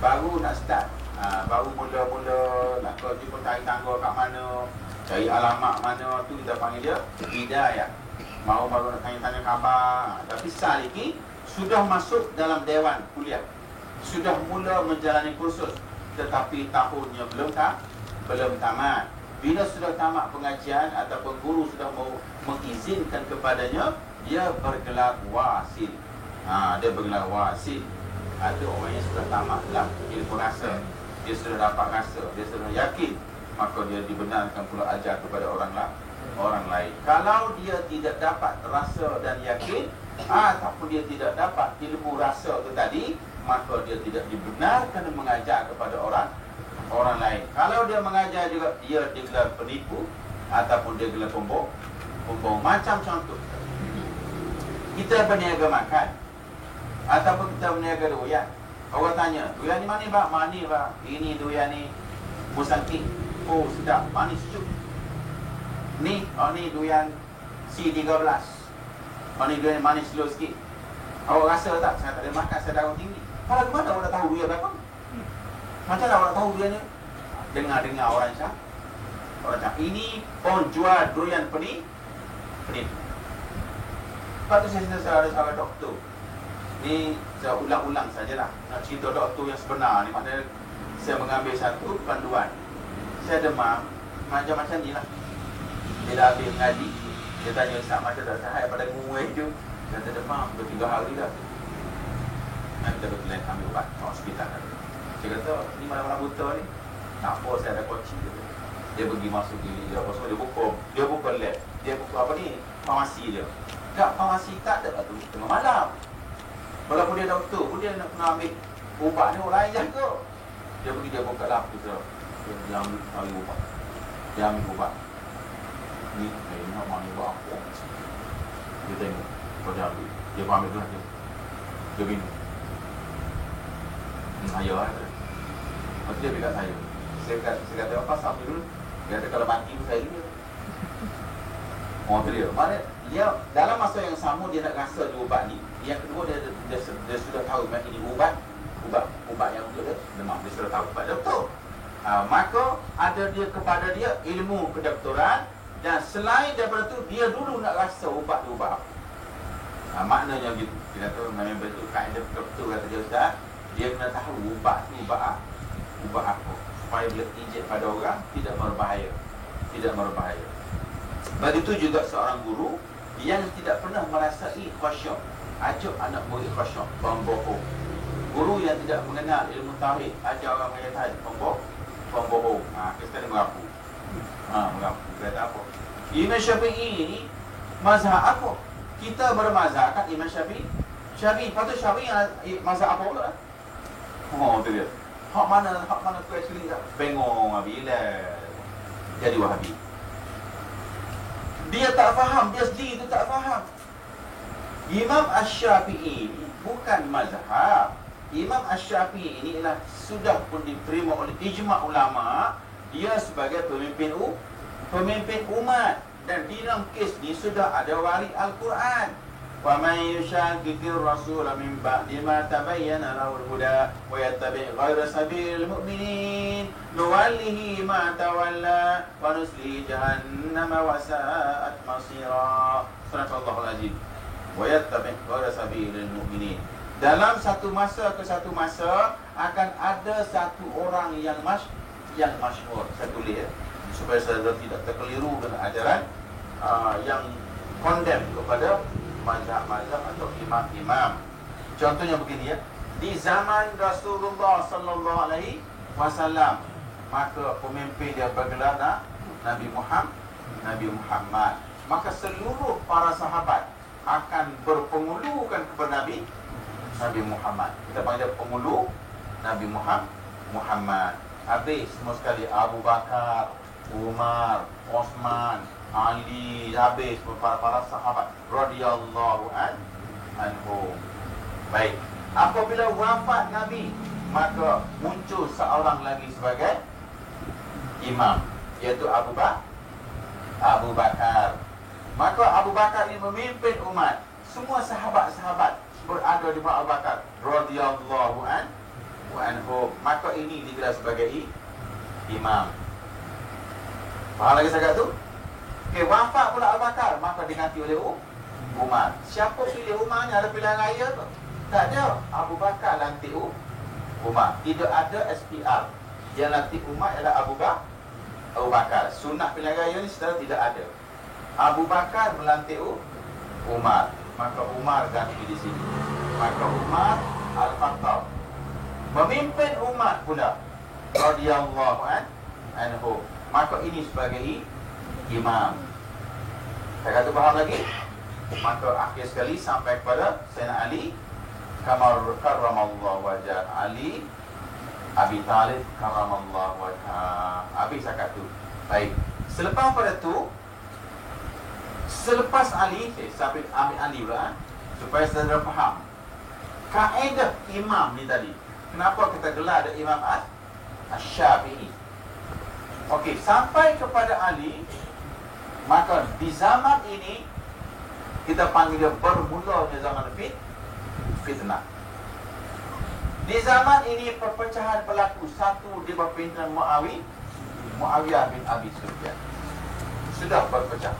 baru mula-mula nak pergi pun cari tangga kat mana, cari alamat mana, tu kita panggil dia bidayah. Baru nak tanya-tanya khabar. Tapi salih ni sudah masuk dalam dewan kuliah, sudah mula menjalani kursus, tetapi tahunnya belum tamat. Bila sudah tamat pengajian ataupun guru sudah mau mengizinkan kepadanya, dia bergelar wasil. Dia bergelar wasil. Ada orang yang sudah tamat dalam ilmu rasa, dia sudah dapat rasa, dia sudah yakin, maka dia dibenarkan pula ajar kepada orang lain. Kalau dia tidak dapat rasa dan yakin, ataupun dia tidak dapat ilmu rasa itu tadi, maka dia tidak dibenarkan mengajar kepada orang lain. Kalau dia mengajar juga, dia digelar penipu ataupun dia gelar pembohong. Macam contoh, kita berniaga makan ataupun kita berniaga doyan. Orang tanya, doyan ni mana bang? Mana bang? Ini doyan ni Musangking. Oh sedap, manis sejuk. Ni doyan C13. Ni doyan manis slow sikit. Awak rasa tak? Saya tak ada makan, saya darah tinggi. Kalau gimana awak nak tahu doyan berapa? Macam mana awak nak tahu doyan ni? Dengar orang cakap. Orang cakap, ini pun jual doyan penipu. Lepas tu saya ada seorang doktor. Ni saya ulang-ulang sajalah. Nak cerita doktor yang sebenar ni, maknanya saya mengambil satu panduan. Saya demam macam ni lah. Bila habis mengaji, dia tanya, "Ustaz, macam tak sihat pada nguai tu?" Dia kata, "Demam, 2-3 hari dah." Nanti kita boleh ambil ubat ke hospital. Dia kata, "Ni malam-malam buta ni." "Tak apa, saya ada koci." Dia pergi masuk di apa semua, dia buka lab, dia buka apa ni, farmasi dia. Tak, farmasi tak ada tu tengah malam. Walaupun dia doktor pun dia nak ambil ubat ni orang lain ke. Dia pergi dia buka lapis tu. Dia ambil ubat. Dia ambil ubat. Ni nak mana buat apa? Dia tengok. Kau dia ambil. Dia pun ambil tu lah dia. Dia minum. Ayah lah. Lepas tu dia beri kat saya. Saya kata apa sampai dulu. Dia kata kalau mati pun saya juga. Oh tu dia. Mana dia dalam masa yang sama dia nak rasa dia ubat ni. Yang kedua dia sudah tahu ini ubat yang untuk dia demam. Dia sudah tahu ubat doktor. Maka ada dia kepada dia ilmu kedoktoran dan selain daripada tu dia dulu nak rasa ubat dia ubat apa. Maknanya gitu. Dia kata memang betul kaedah doktor kata dia Ustaz. Dia kena tahu ubat tu ubat apa supaya bila injek pada orang tidak berbahaya. Tidak berbahaya. Begitu juga seorang guru yang tidak pernah merasai khasyuk. Ajak anak murid khasyuk, pembohong. Guru yang tidak mengenal ilmu tauhid, ajar orang mengatakan pembohong. Kita ni mengaku. Mengaku. Kata apa? Imam Syafi'i ni mazhab apa? Kita bermazhab kan Imam Syafi'i. Patut Syafi'i mazhab apa pula? Oh tu dia. Hak mana tu actually tak? Bengong bila jadi Wahabi. Dia tak faham, dia sendiri tu tak faham. Imam Asy-Syafi'i bukan mazhab. Imam Asy-Syafi'i ini ialah sudah pun diterima oleh ijma' ulama. Dia sebagai pemimpin umat. Dan di dalam kes ni sudah ada waris Al-Quran. Wa may yushaqiqir rasul min ba'di ma tabayyana lahul huda wa yattabi' ghayra sabilil mu'minin nuwallihi ma tawalla wa nuslihi jahannama wa sa'at masira. Subhanallahul azim. Wa yattabi' ghayra sabilil mu'minin. Dalam satu masa ke satu masa akan ada satu orang yang masyhur. Saya tulis supaya saya tidak terkeliru dengan ajaran yang condemn kepada mazhab-mazhab atau imam-imam. Contohnya begini ya. Di zaman Rasulullah sallallahu alaihi wasallam, maka pemimpin dia bergelar Nabi Muhammad. Maka seluruh para sahabat akan berpengulukan kepada Nabi Muhammad. Kita panggil pengulu Nabi Muhammad. Habis semua sekali Abu Bakar, Umar, Osman, Ali, habis para sahabat radhiyallahu anhum. Baik. Apabila wafat Nabi, maka muncul seorang lagi sebagai imam, iaitu Abu Bakar. Maka Abu Bakar ini memimpin umat. Semua sahabat-sahabat berada di bawah Abu Bakar radhiyallahu anhum. Maka ini digelar sebagai imam. Faham lagi saya tu? Okey, wafat pula Abu Bakar, maka diganti oleh Umar. Siapa pilih Umar ni? Ada pilihan raya tu? Tak ada. Abu Bakar lantik Umar. Tidak ada SPR. Yang lantik Umar adalah Abu Bakar. Sunnah pilihan raya ni secara tidak ada. Abu Bakar melantik Umar. Maka Umar ganti di sini. Maka Umar Al-Khattab memimpin umat pula radhiyallahu anhu. Maka ini sebagai imam. Saya kata faham lagi? Maka akhir sekali sampai kepada Sayyidina Ali karramallahu wajah. Ali Abi Talib karramallahu wajah. Habis cakap tu. Baik. Selepas pada tu, selepas Ali, sampai ambil Ali pula supaya saudara faham kaedah imam ni tadi. Kenapa kita gelar ada Imam Asy-Syafi'i? Okey, sampai kepada Ali, maka di zaman ini kita panggil dia bermulanya zaman fitnah. Di zaman ini perpecahan berlaku. Satu di bawah pimpinan Muawiyah bin Abi Sufyan. Sudah berpecah.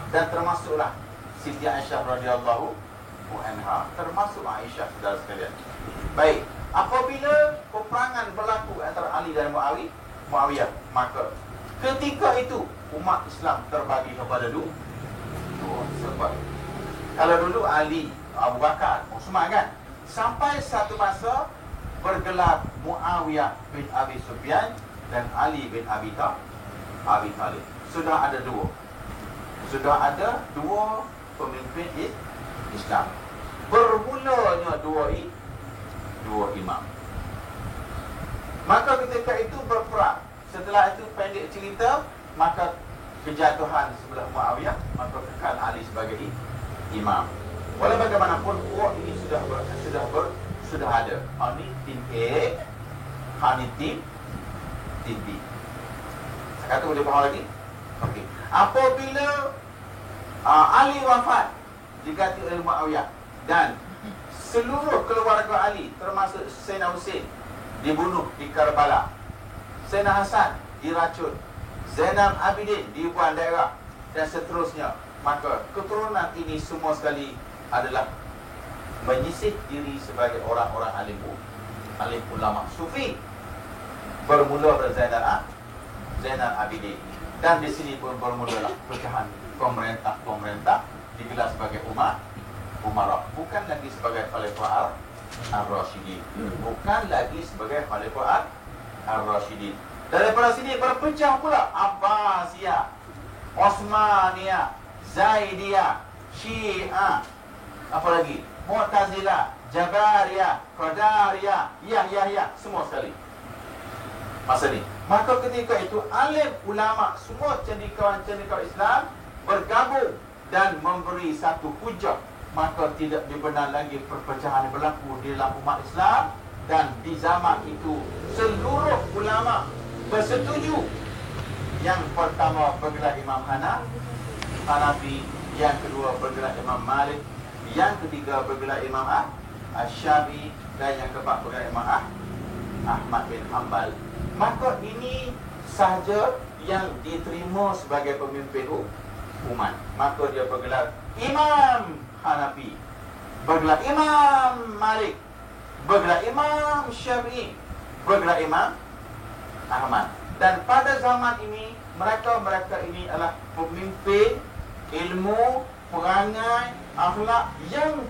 Dan termasuklah Siti Aisyah radhiyallahu anha, termasuk Aisyah, saudara sekalian. Baik, apabila peperangan berlaku antara Ali dan Muawiyah, maka ketika itu umat Islam terbagi kepada dua sebab. Kalau dulu Ali, Abu Bakar, Uthman kan, sampai satu masa bergelar Muawiyah bin Abi Sufyan dan Ali bin Abi Talib. Sudah ada dua pemimpin Islam. bermulanya dua imam. Maka ketika itu berperang. Setelah itu pendek cerita, maka kejatuhan sebelah Muawiyah, maka kekal Ali sebagai imam. Walau bagaimanapun kuat ini sudah ada. Ini tim A, ini tim B. Saya kata boleh faham lagi? Okey. Apabila Ali wafat diganti oleh Muawiyah dan seluruh keluarga Ali termasuk Sayyidina Husain dibunuh di Karbala, Sayyidina Hasan diracun, Zainal Abidin dibuang daerah dan seterusnya, maka keturunan ini semua sekali adalah menyisih diri sebagai orang-orang alim ulama sufi, bermula dari Zainal Abidin. Dan di sini pun bermulalah pecahan pemerintah digelar sebagai Umarah, bukan lagi sebagai Khalifah Ar-Rasyidin, bukan lagi sebagai Khalifah Ar-Rasyidin. Daripada sini berpecah pula Abbasiyah, Osmaniyah, Zaidiyah, Syiah, apa lagi? Mu'tazilah, Jabariyah, Qadariyah, Yahyah, semua sekali masa ni. Maka ketika itu alim ulama semua cendekiawan-cendekiawan Islam bergabung dan memberi satu hujah, maka tidak dibenar lagi perpecahan berlaku di dalam umat Islam. Dan di zaman itu seluruh ulama bersetuju. Yang pertama bergerak Imam Hanafi, yang kedua bergerak Imam Malik, yang ketiga bergerak Imam Asy-Syafi'i, dan yang keempat bergerak Imam Ahmad bin Hanbal. Maka ini sahaja yang diterima sebagai pemimpin umat. Maka dia bergelar Imam Hanafi, bergelar Imam Malik, bergelar Imam Syafi'i, bergelar Imam Ahmad. Dan pada zaman ini mereka ini adalah pemimpin ilmu, perangai, akhlak yang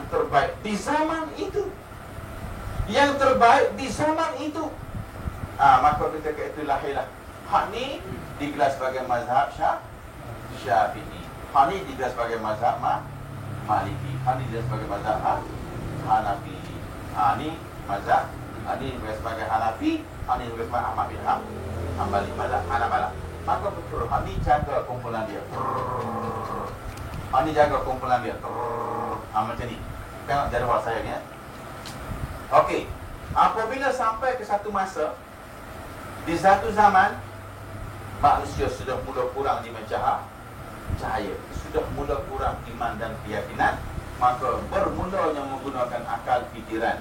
terbaik di zaman itu. Yang terbaik di zaman itu. Maka ketika itu lahirlah hak ni digelar sebagai mazhab Syafi'i, hak ni digelar sebagai mazhab Maliki, hak ni digelar sebagai mazhab Hanafi. Ni mazhab, ni digelar sebagai Hanafi, ni digelar sebagai Ahmad bin Hanbali, mazhab Hanabalah. Maka betul hak ni jaga kumpulan dia. Hak ni jaga kumpulan dia. Macam ni. Tengok jadual saya ni. Okey, apabila sampai ke satu masa, di satu zaman manusia sudah mula kurang di cahaya, sudah mula kurang iman dan keyakinan, maka bermulanya menggunakan akal fikiran.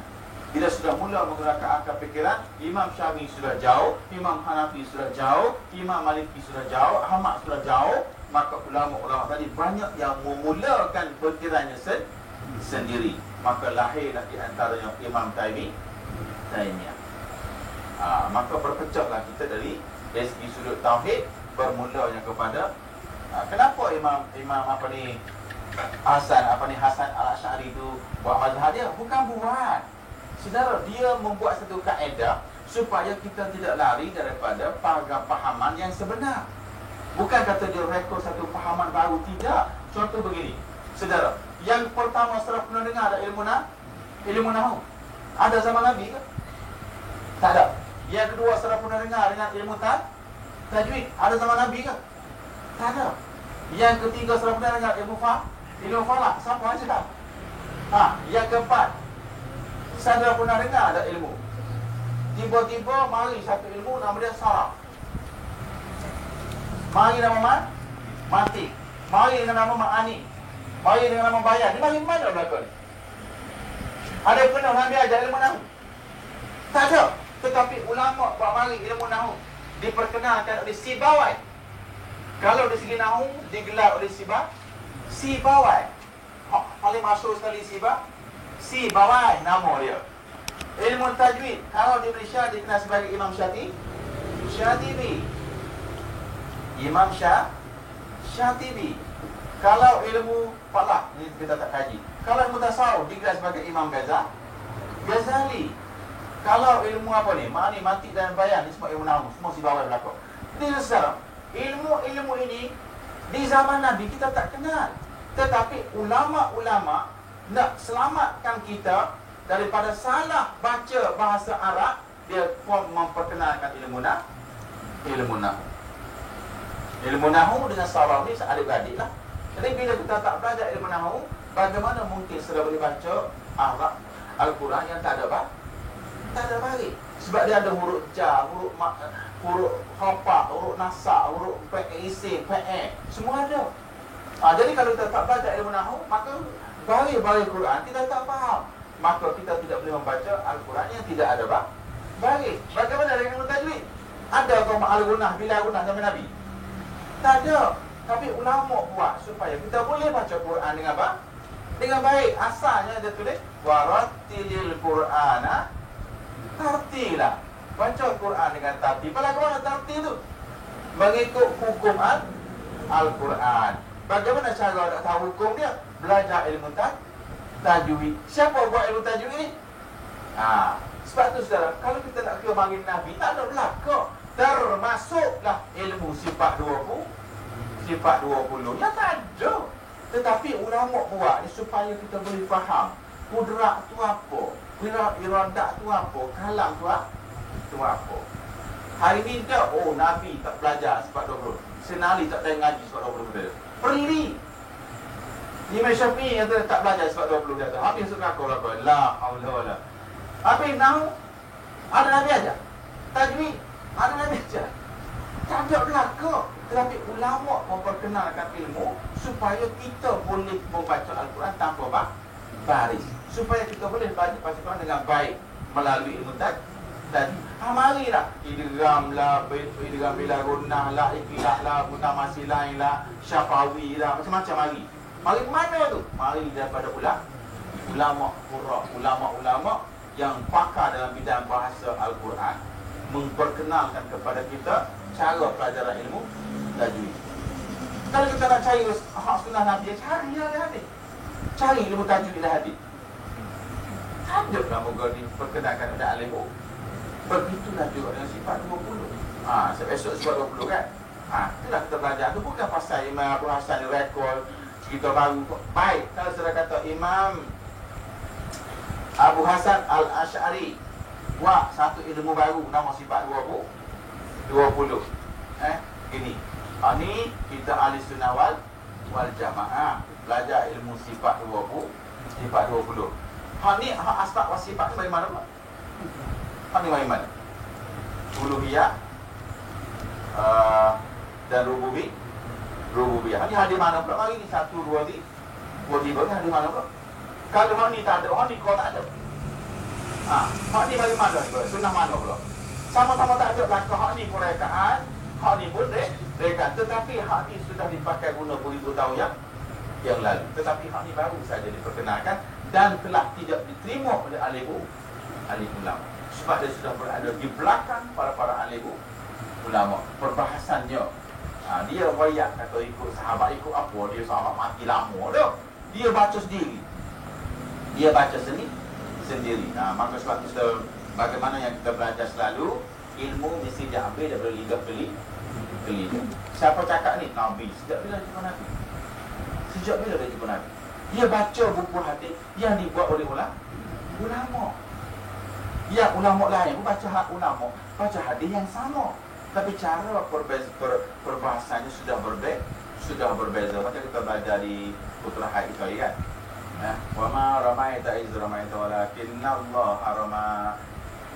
Bila sudah mula menggunakan akal fikiran, Imam Syafi'i sudah jauh, Imam Hanafi sudah jauh, Imam Maliki sudah jauh, Ahmad sudah jauh, maka ulama-ulama tadi banyak yang memulakan fikirannya sendiri. Maka lahirlah di antaranya Imam Taimiyah. Maka berpecahlah kita dari segi sudut tauhid, bermulanya kepada kenapa Imam Hasan Al-Asy'ari itu buat mazhab dia? Bukan buat. Saudara, dia membuat satu kaedah supaya kita tidak lari daripada pahaman yang sebenar. Bukan kata dia rekod satu pahaman baru, tidak. Contoh begini, saudara, yang pertama setelah pernah dengar ada ilmu nahwu. Ada zaman Nabi ke? Tak ada. Yang kedua setelah pernah dengar dengan ilmu tajwid. Ada zaman Nabi ke? Tak ada. Yang ketiga setelah pernah dengar ilmu falak. Siapa yang cakap? Yang keempat, saya pernah dengar ada ilmu. Tiba-tiba mari satu ilmu nama dia saraf. Mari nama mati. Mari dengan nama ma'ani. Mari dengan nama bayan. Dia mari mana belakang ni? Ada pernah Nabi ajar ilmu nahwu? Tak ada. Tetapi ulama buat mari ilmu nahwu diperkenalkan oleh Sibawai. Kalau dari segi nahwu digelar oleh Sibawai. Paling masyhur sekali Sibawai nama dia. Ilmu tajwid, kalau di Malaysia dikenal sebagai Imam Syatibi. Imam Syatibi. Kalau ilmu falak, ni kita tak kaji. Kalau ilmu tasawuf digelar sebagai Imam Ghazali. Kalau ilmu apa ni? Ma'ani, mantik dan bayan, ni semua ilmu nahwu, semua Sibawai berlaku. Ini saudara, ilmu-ilmu ini di zaman Nabi kita tak kenal. Tetapi ulama-ulama nak selamatkan kita daripada salah baca bahasa Arab, dia pun memperkenalkan ilmu nahu. Ilmu nahu dengan saraf ni adik-beradik lah. Jadi bila kita tak belajar ilmu nahu, bagaimana mungkin sudah boleh baca Arab Al-Quran yang tak ada baris? Sebab dia ada huruf ja, huruf khafa, huruf nasa, huruf isim, fa'i, semua ada. Jadi kalau kita tak belajar ilmu nahu, maka baris Quran kita tak faham. Maka kita tidak boleh membaca Al-Quran yang tidak ada baris. Bagaimana dengan ilmu tajwid? Ada kau al-gunah, bila gunah zaman Nabi? Tak ada. Tapi ulama buat supaya kita boleh baca Quran dengan dengan baik. Asalnya dia tulis warattilil Qur'ana tartila. Baca Quran dengan tartil. Bagaimana tartil tu? Mengikut hukum Al-Quran. Bagaimana cara nak tahu hukum dia? Belajar ilmu tajwid. Siapa buat ilmu tajwid ni? Sebab tu saudara, kalau kita nak kira panggil Nabi, tak ada belaka. Termasuklah ilmu sifat 20 yang tak ada. Tetapi ulama buat ni supaya kita boleh faham kudrat tu apa, iradat tu apa, kalam tu apa. Hari ni tak, Nabi tak belajar sifat 20. Senali tak ada ngaji sifat 20 Perli Imam Syafi'i yang tak belajar sifat 20 dia tu. Habis suka kau lah, la haula wala. Habis nahu ada Nabi aja. Tajwid ada Nabi aja. Tak ada belaka. Tetapi ulama memperkenalkan ilmu supaya kita boleh membaca Al-Quran tanpa baris. Supaya kita boleh baca Al-Quran dengan baik melalui ilmu tajwid. Marilah idgham lah, idgham bila gunnah lah, ikhlas lah, mutamatsilain lah, syafawi lah, macam-macam mari mana tu? Mari daripada ulama yang pakar dalam bidang bahasa Al-Quran memperkenalkan kepada kita cara pelajaran ilmu tajwid. Kalau kita nak cari hak sunnah Nabi, cari lah hadis. Cari ilmu tajwid dah hadis. Ada lah moga diperkenalkan oleh alim. Begitulah juga dengan sifat 20. Esok sifat 20 kan. Itulah kita belajar. Itu bukan pasal Imam Abu Hasan rekod cerita baru. Baik, kalau saya kata Imam Abu Hasan Al-Ash'ari buat satu ilmu baru nama sifat 20. Ini. Ni kita ahli sunnah wal jamaah belajar ilmu sifat 20. Ni hak asma wa sifat ni bagaimana pula? Ni bagaimana? Uluhiyah dan rububiyah. Ni hadir mana pula? Mari ni 1, 2, 3 ni hadir mana pula? Kalau hak ni tak ada, hak ni kau tak ada. Hak ni bagaimana? Sunnah mana pula? Sama-sama tak ada belakang. Hak ni pun rekaan, hak ni pun rekaan. Tetapi hak ni sudah dipakai guna beribu tahun yang lalu. Tetapi hak ni baru saja diperkenalkan dan telah tidak diterima oleh alim ulama. Sebab dia sudah berada di belakang para alim ulama. Perbahasannya dia wayak kata ikut sahabat, ikut apa? Dia sahabat mati lama dah. Dia baca sendiri. Sendiri. Maka sebab itu bagaimana yang kita belajar selalu, ilmu mesti diambil daripada lidah ke lidah. Siapa cakap ni? Nabi. Sejak bila dia jumpa Nabi? Dia baca buku hadis yang dibuat oleh ulama. Ya, ulama lain pun baca hadis yang sama. Tapi cara perbahasannya sudah berbeza. Macam kita belajar di Putra Haid itu kan. Wa ma ramaita iz ramaita walakinallaha rama.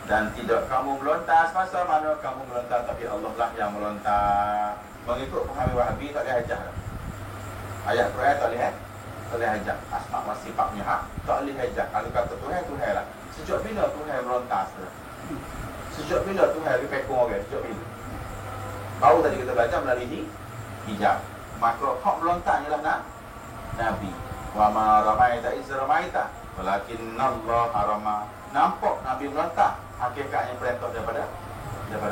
Dan tidak kamu melontar semasa mana kamu melontar, tapi Allah lah yang melontar. Mengikut pahami Wahabi tak boleh hajah. Ayat Quran tak boleh hajah. Asma wa sifatnya tak boleh hajah. Kalau kata Tuhan lah. Sejak bila Tuhan melontar? Sejak bila Tuhan dipekong orang? Sejak bila? Baru tadi kita belajar melalui hijab. Maka hak melontar ialah Nabi. Wa ma ramaita iz ramaita walakinallaha rama. Nampak Nabi melontar, hakikatnya perintah daripada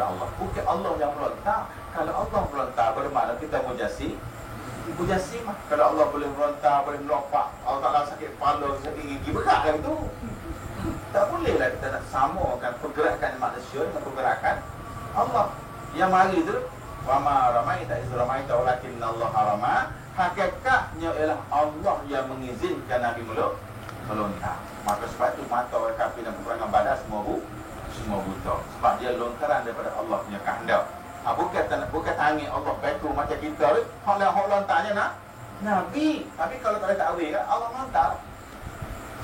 Allah. Bukan Allah yang melontar. Kalau Allah melontar, bermakna kita mujassimah. Kalau Allah boleh melontar, boleh melompat, Allah Ta'ala sakit kepala, sakit gigi, berat kan itu. Tak bolehlah kita nak samakan pergerakan manusia dengan pergerakan Allah. Yang mari tu Wa ma ramaita iz ramaita walakinna Allah rama. Hakikatnya ialah Allah yang mengizinkan Nabi melontar. Maka sebab itu mata orang kafir dan peperangan Badar semua buta. Sebab dia lontaran daripada Allah punya kehendak. Bukan tangan Allah betul macam kita ni. Hak lontarnya nak Nabi. Tapi kalau tak ada takwil kan Allah lontar.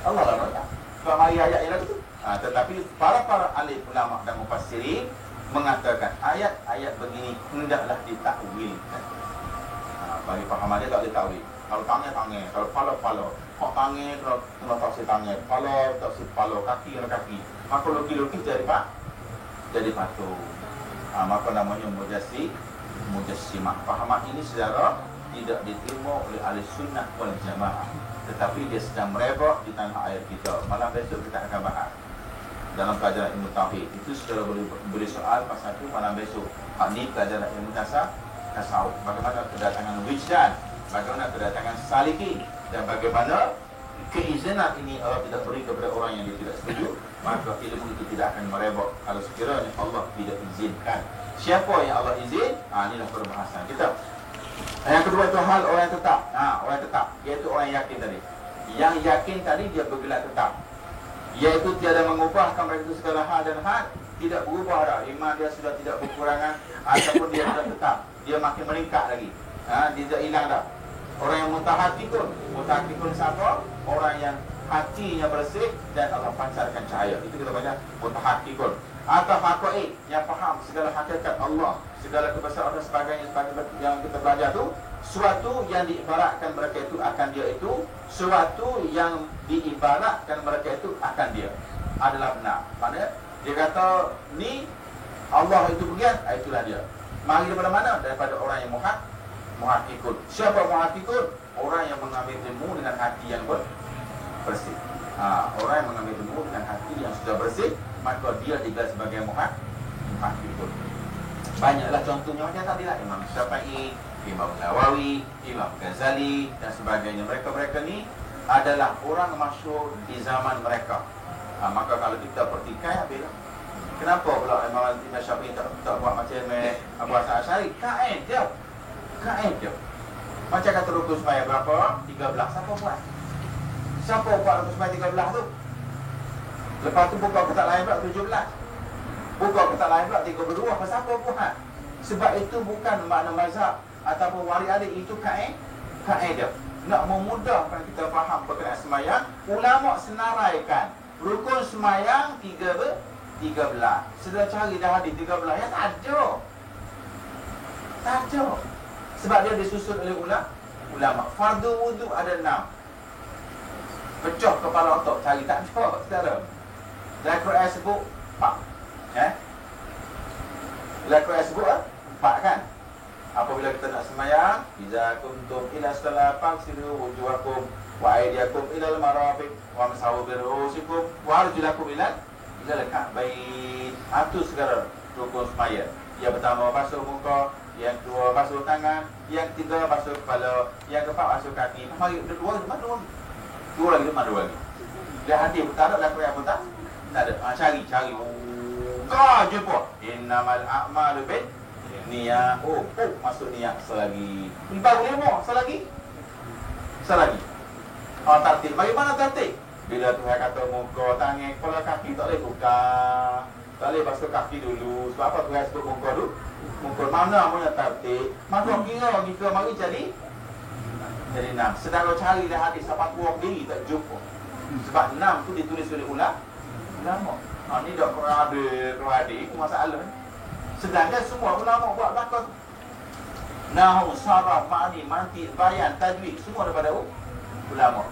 Allah lah lontar. Sebab mari ayat yang lalu tu. Tetapi para ahli ulama dan mufassirin mengatakan ayat-ayat begini hendaklah ditakwilkan. Bagi pahaman dia tak boleh takwil. Kalau tangan, kalau pala. Hak tangan kalau tafsir tangan, pala tafsir pala, kaki kalau kaki. Maka lukis jadi patung. Maka namanya mujassimah. Pahaman ini secara tidak diterima oleh ahli sunnah wal jamaah. Tetapi dia sedang merebak di tanah air kita. Malam besok kita akan bahas dalam pelajaran ilmu tauhid. Itu secara boleh soal pasal itu malam besok. Ini pelajaran ilmu tasawuf. Bagaimana kedatangan wijdan, bagaimana kedatangan saliki, dan bagaimana keizinan ini Allah tidak beri kepada orang yang dia tidak setuju, maka ilmu itu tidak akan merebak kalau sekiranya Allah tidak izinkan. Siapa yang Allah izin? Inilah perbahasan kita. Yang kedua itu hal orang yang tetap. Orang tetap, iaitu orang yang yakin tadi. Yang yakin tadi dia bergelar tetap, iaitu tiada mengubahkan mereka itu segala hal dan hal. Tidak berubah dah. Iman dia sudah tidak berkurangan ataupun dia sudah tetap. Dia makin meningkat lagi. Dia tidak hilang dah. Orang yang mutahakikun siapa? Orang yang hatinya bersih dan Allah pancarkan cahaya. Itu kita baca mutahakikun. Atau haqaiq, yang faham segala hakikat Allah, segala kebesaran dan sebagainya yang kita belajar tu, suatu yang diibaratkan mereka itu akan dia itu, suatu yang diibaratkan mereka itu akan dia adalah benar. Maknanya dia kata ni Allah itu bagian, itulah dia. Mari daripada mana? Daripada orang yang muhaqqiqun. Siapa muhaqqiqun? Orang yang mengambil ilmu dengan hati yang bersih. Orang yang mengambil ilmu dengan hati yang sudah bersih, maka dia digelar sebagai muhaqqiqun. Banyaklah contohnya macam tadi lah, Imam Syafi'i, Imam Nawawi, Imam Ghazali dan sebagainya. Mereka ni adalah orang masyhur di zaman mereka. Maka kalau kita pertikai, habislah. Kenapa pula Imam Syafi'i tak buat macam Abu Hasan Asy'ari? Kain dia. Macam kata rukun sembahyang berapa? 13. Siapa buat rukun sembahyang 13 tu? Lepas tu buka ketak lain pula 17. Buka ketak lain pula 32. Pasal apa buat? Sebab itu bukan makna mazhab ataupun wari alik, itu kain dia. Nak memudahkan kita faham berkenaan sembahyang, ulama senaraikan rukun sembahyang 13. Sudah cari dah hadis 13 yang tak ada. Sebab dia disusun oleh ulama. Fardu wudu ada 6. Pecah kepala otak cari tak ada. Saudara. Dalam Quran sebut 4. Dalam Quran sebut 4 kan? Apabila kita nak sembahyang, iza kuntum ila salat fagsilu wujuhakum wa aydiyakum ila al-marafiq wa masahu bi ru'usikum wa arjulakum ila al-ka'bayn. Itu segala rukun sembahyang. Yang pertama basuh muka, yang kedua basuh tangan, yang ketiga basuh kepala, yang keempat basuh kaki. Mari dua lagi. Dia hadis tak ada, laku yang pun tak ada. Cari. Jumpa. Innamal a'malu bin niat. Masuk niat selagi. Baru 5, selagi. Tertib. Bagaimana tertib? Bila Tuhan kata muka, tangan, kepala, kaki tak boleh buka. Tak boleh basuh kaki dulu. Sebab apa Tuhan sebut muka dulu? Muka mana punya tertib? Maka kira mari jadi 6. Sedang cari dah hadis 80 diri tak jumpa. Sebab 6 tu ditulis oleh ulama. Ni dah Quran ada masalah. Sedangkan semua ulama buat belakang. Nahwu, saraf, ma'ni, mantiq, bayan, tajwid, semua daripada ulama.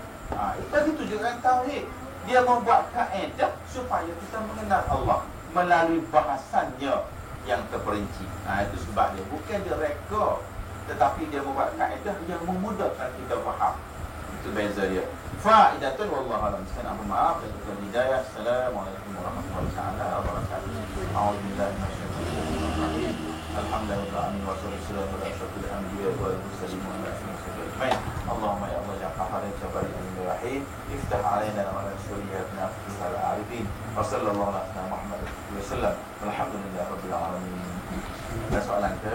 Itu tujuan tauhid. Dia membuat kaedah supaya kita mengenal Allah melalui bahasannya yang terperinci. Itu sebab dia bukan dia reka, tetapi dia membuat kaedah yang memudahkan kita faham. Itu beza dia. Faidatun wallahu a'lam. Sekian, maaf dan tuan hidayah. Assalamualaikum warahmatullahi wabarakatuh. A'udzubillahi minasyaitonir rajim. Alhamdulillah wa sallallahu ala asyrafil anbiya wal mursalin wa ala alihi wasallam. Allahumma ya Allah ya Qahhar ya Jabbar ya Rahim, iftah alaina wa ala shuriyyatina afthal arifin. Wa sallallahu ala Muhammad wa sallam. Alhamdulillah rabbil alamin. Ada soalan ke?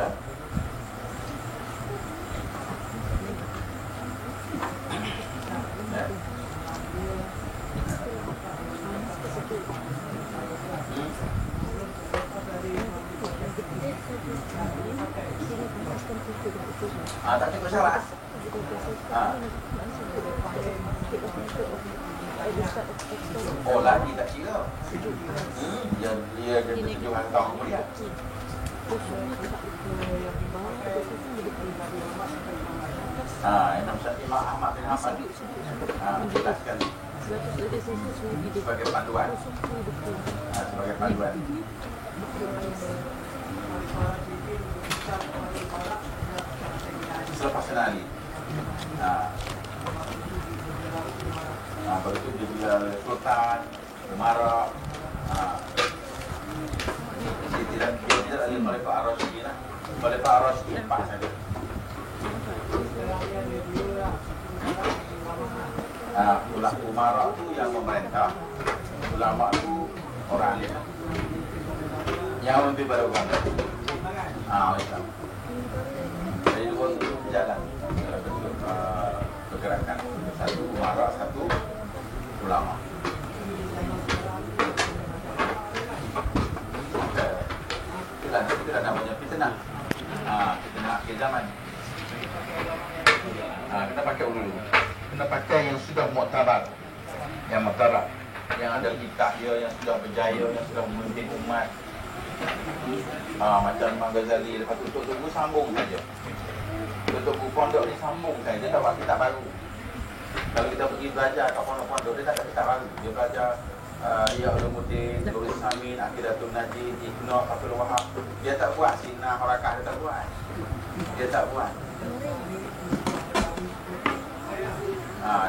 Tak cukup syarat. Oh, lagi tak kira. Dia tujuh hantar kemudian. Imam Syafi'i Ahmad bin Hanbal jelaskan sebagai panduan. Sebagai panduan. Selepas senali. Baru itu dia bila Sultan, Umara, dia tidak ada Khalifah Ar-Rasyidin. Khalifah Ar-Rasyidin 4 saja. Umara itu yang memerintah, ulama itu orang alim. Yang lebih baru bangga. Islam. Jadi dua itu berjalan dalam bentuk pergerakan. Satu umara, satu ulama. Itulah namanya fitnah. Fitnah akhir zaman. Kita pakai dulu. Kita pakai yang sudah mu'tabar. Yang mu'tabar. Yang ada kitab dia, yang sudah berjaya, yang sudah memimpin umat. Macam Imam Ghazali, lepas tutup buku sambung saja. Tutup buku pondok ni sambung saja, dia tak buat kitab baru. Kalau kita pergi belajar kat pondok-pondok, dia tak ada kitab baru. Dia belajar Ya Ulumuddin, Nurul Samin, Aqidatul Najib, Ibnu Abdul Wahab. Dia tak buat Sina Harakah, dia tak buat. Dia tak buat.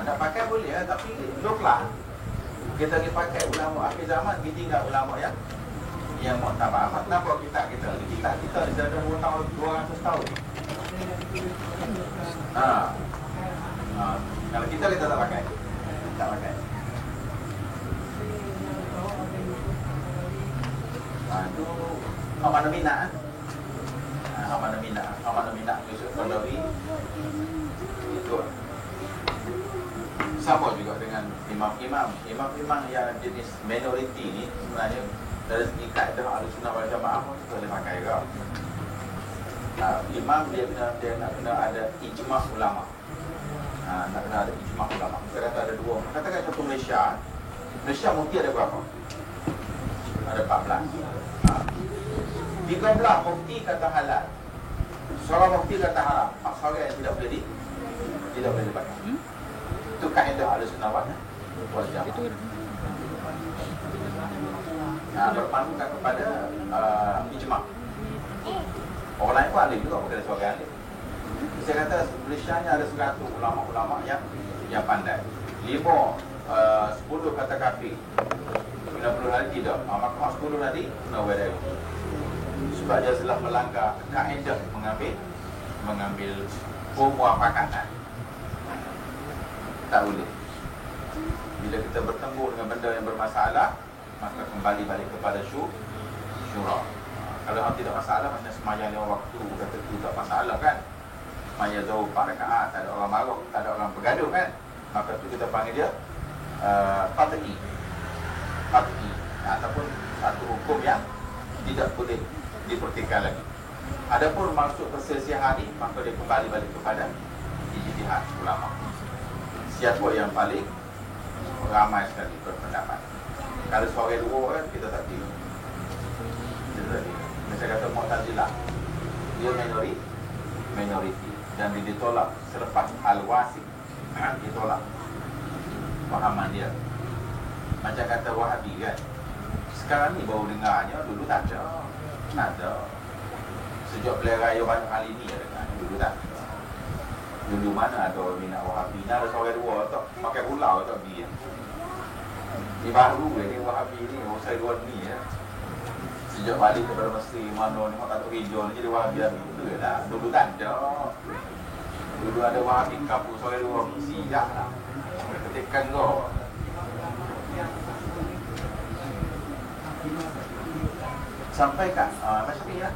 Nak pakai boleh lah, tapi loklah. Kita pergi pakai ulama akhir zaman, kita tinggal ulama yang mu'tabar. Kenapa kita di dalam 2 tahun, 200 tahun. Kalau kita tak pakai. Tak pakai. Itu Amanah Minah. Amanah Minah Yusuf Qaradawi. Itu sama juga dengan imam-imam yang jenis minoriti ni sebenarnya dari segi kaedah Ahlussunnah wal Jamaah pun boleh pakai juga. Imam dia kena ada ijma' ulama. Nak kena ada ijma' ulama. Kita kata ada 2. Katakan contoh Malaysia mufti ada berapa? Ada 14. 13 mufti kata halal. Seorang mufti kata haram. Seorang yang tidak boleh dipakai. Itu kaedah Ahlussunnah wal Jamaah. Berpandukan kepada ijma'. Orang lain pun ahli juga, bukan sebagai ahli. Saya kata Malaysia ni ada 100 ulama-ulama yang pandai. 10 kata kafir. 90 hari tidak. Maka 10 tadi kena wedai. Sebab dia telah melanggar kaedah mengambil pemuafakatan. Tak boleh. Bila kita bertemu dengan benda yang bermasalah, maka kembali balik kepada syura. Kalau orang tidak masalah, macam semayang 5 waktu, kata tu tak masalah kan. Semayang zuhur 4 rakaat, tak ada orang marah, tak ada orang bergaduh kan. Maka tu kita panggil dia qat'i. Ataupun satu hukum yang tidak boleh dipertikaikan lagi. Adapun maksud perselisihan ini, maka dia kembali balik kepada ijtihad ulama. Siapa yang paling ramai sekali berpendapat. Kalau seorang 2 kan, kita tak kira. Saya kata Mu'tazilah, dia minoriti dan dia ditolak selepas Al-Wasik. Ditolak pahaman dia. Macam kata Wahabi kan, sekarang ni baru dengarnya, dulu tak ada. Sejak belah raya banyak kali ni ada dengar, dulu tak ada. Dulu mana ada minat Wahabi, ada seorang 2 tak pakai pulau tak pergi. Ni baru ni Wahabi ni, saya 2 ni ya. Sejak balik kepada Mesir, mana ni, tak tahu hijau ni, jadi Wahabi itu lah. Dulu tak ada. Dulu ada Wahabi kapur, soal 2 misi dah lah. Ketikkan kau. Sampai kat Imam Syafi'i lah.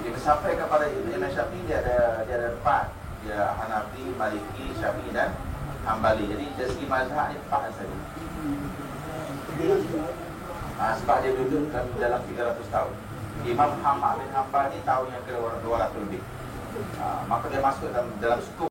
Dia sampai kepada Imam Syafi'i, dia ada 4. Dia Hanafi, Maliki, Syafi'i dan Hambali. Jadi dari segi mazhab ni 4 saja. Sebab dia duduk dalam 300 tahun. Imam Ahmad bin Hanbal ni tahun yang ke-200 lebih. Maka dia masuk dalam skop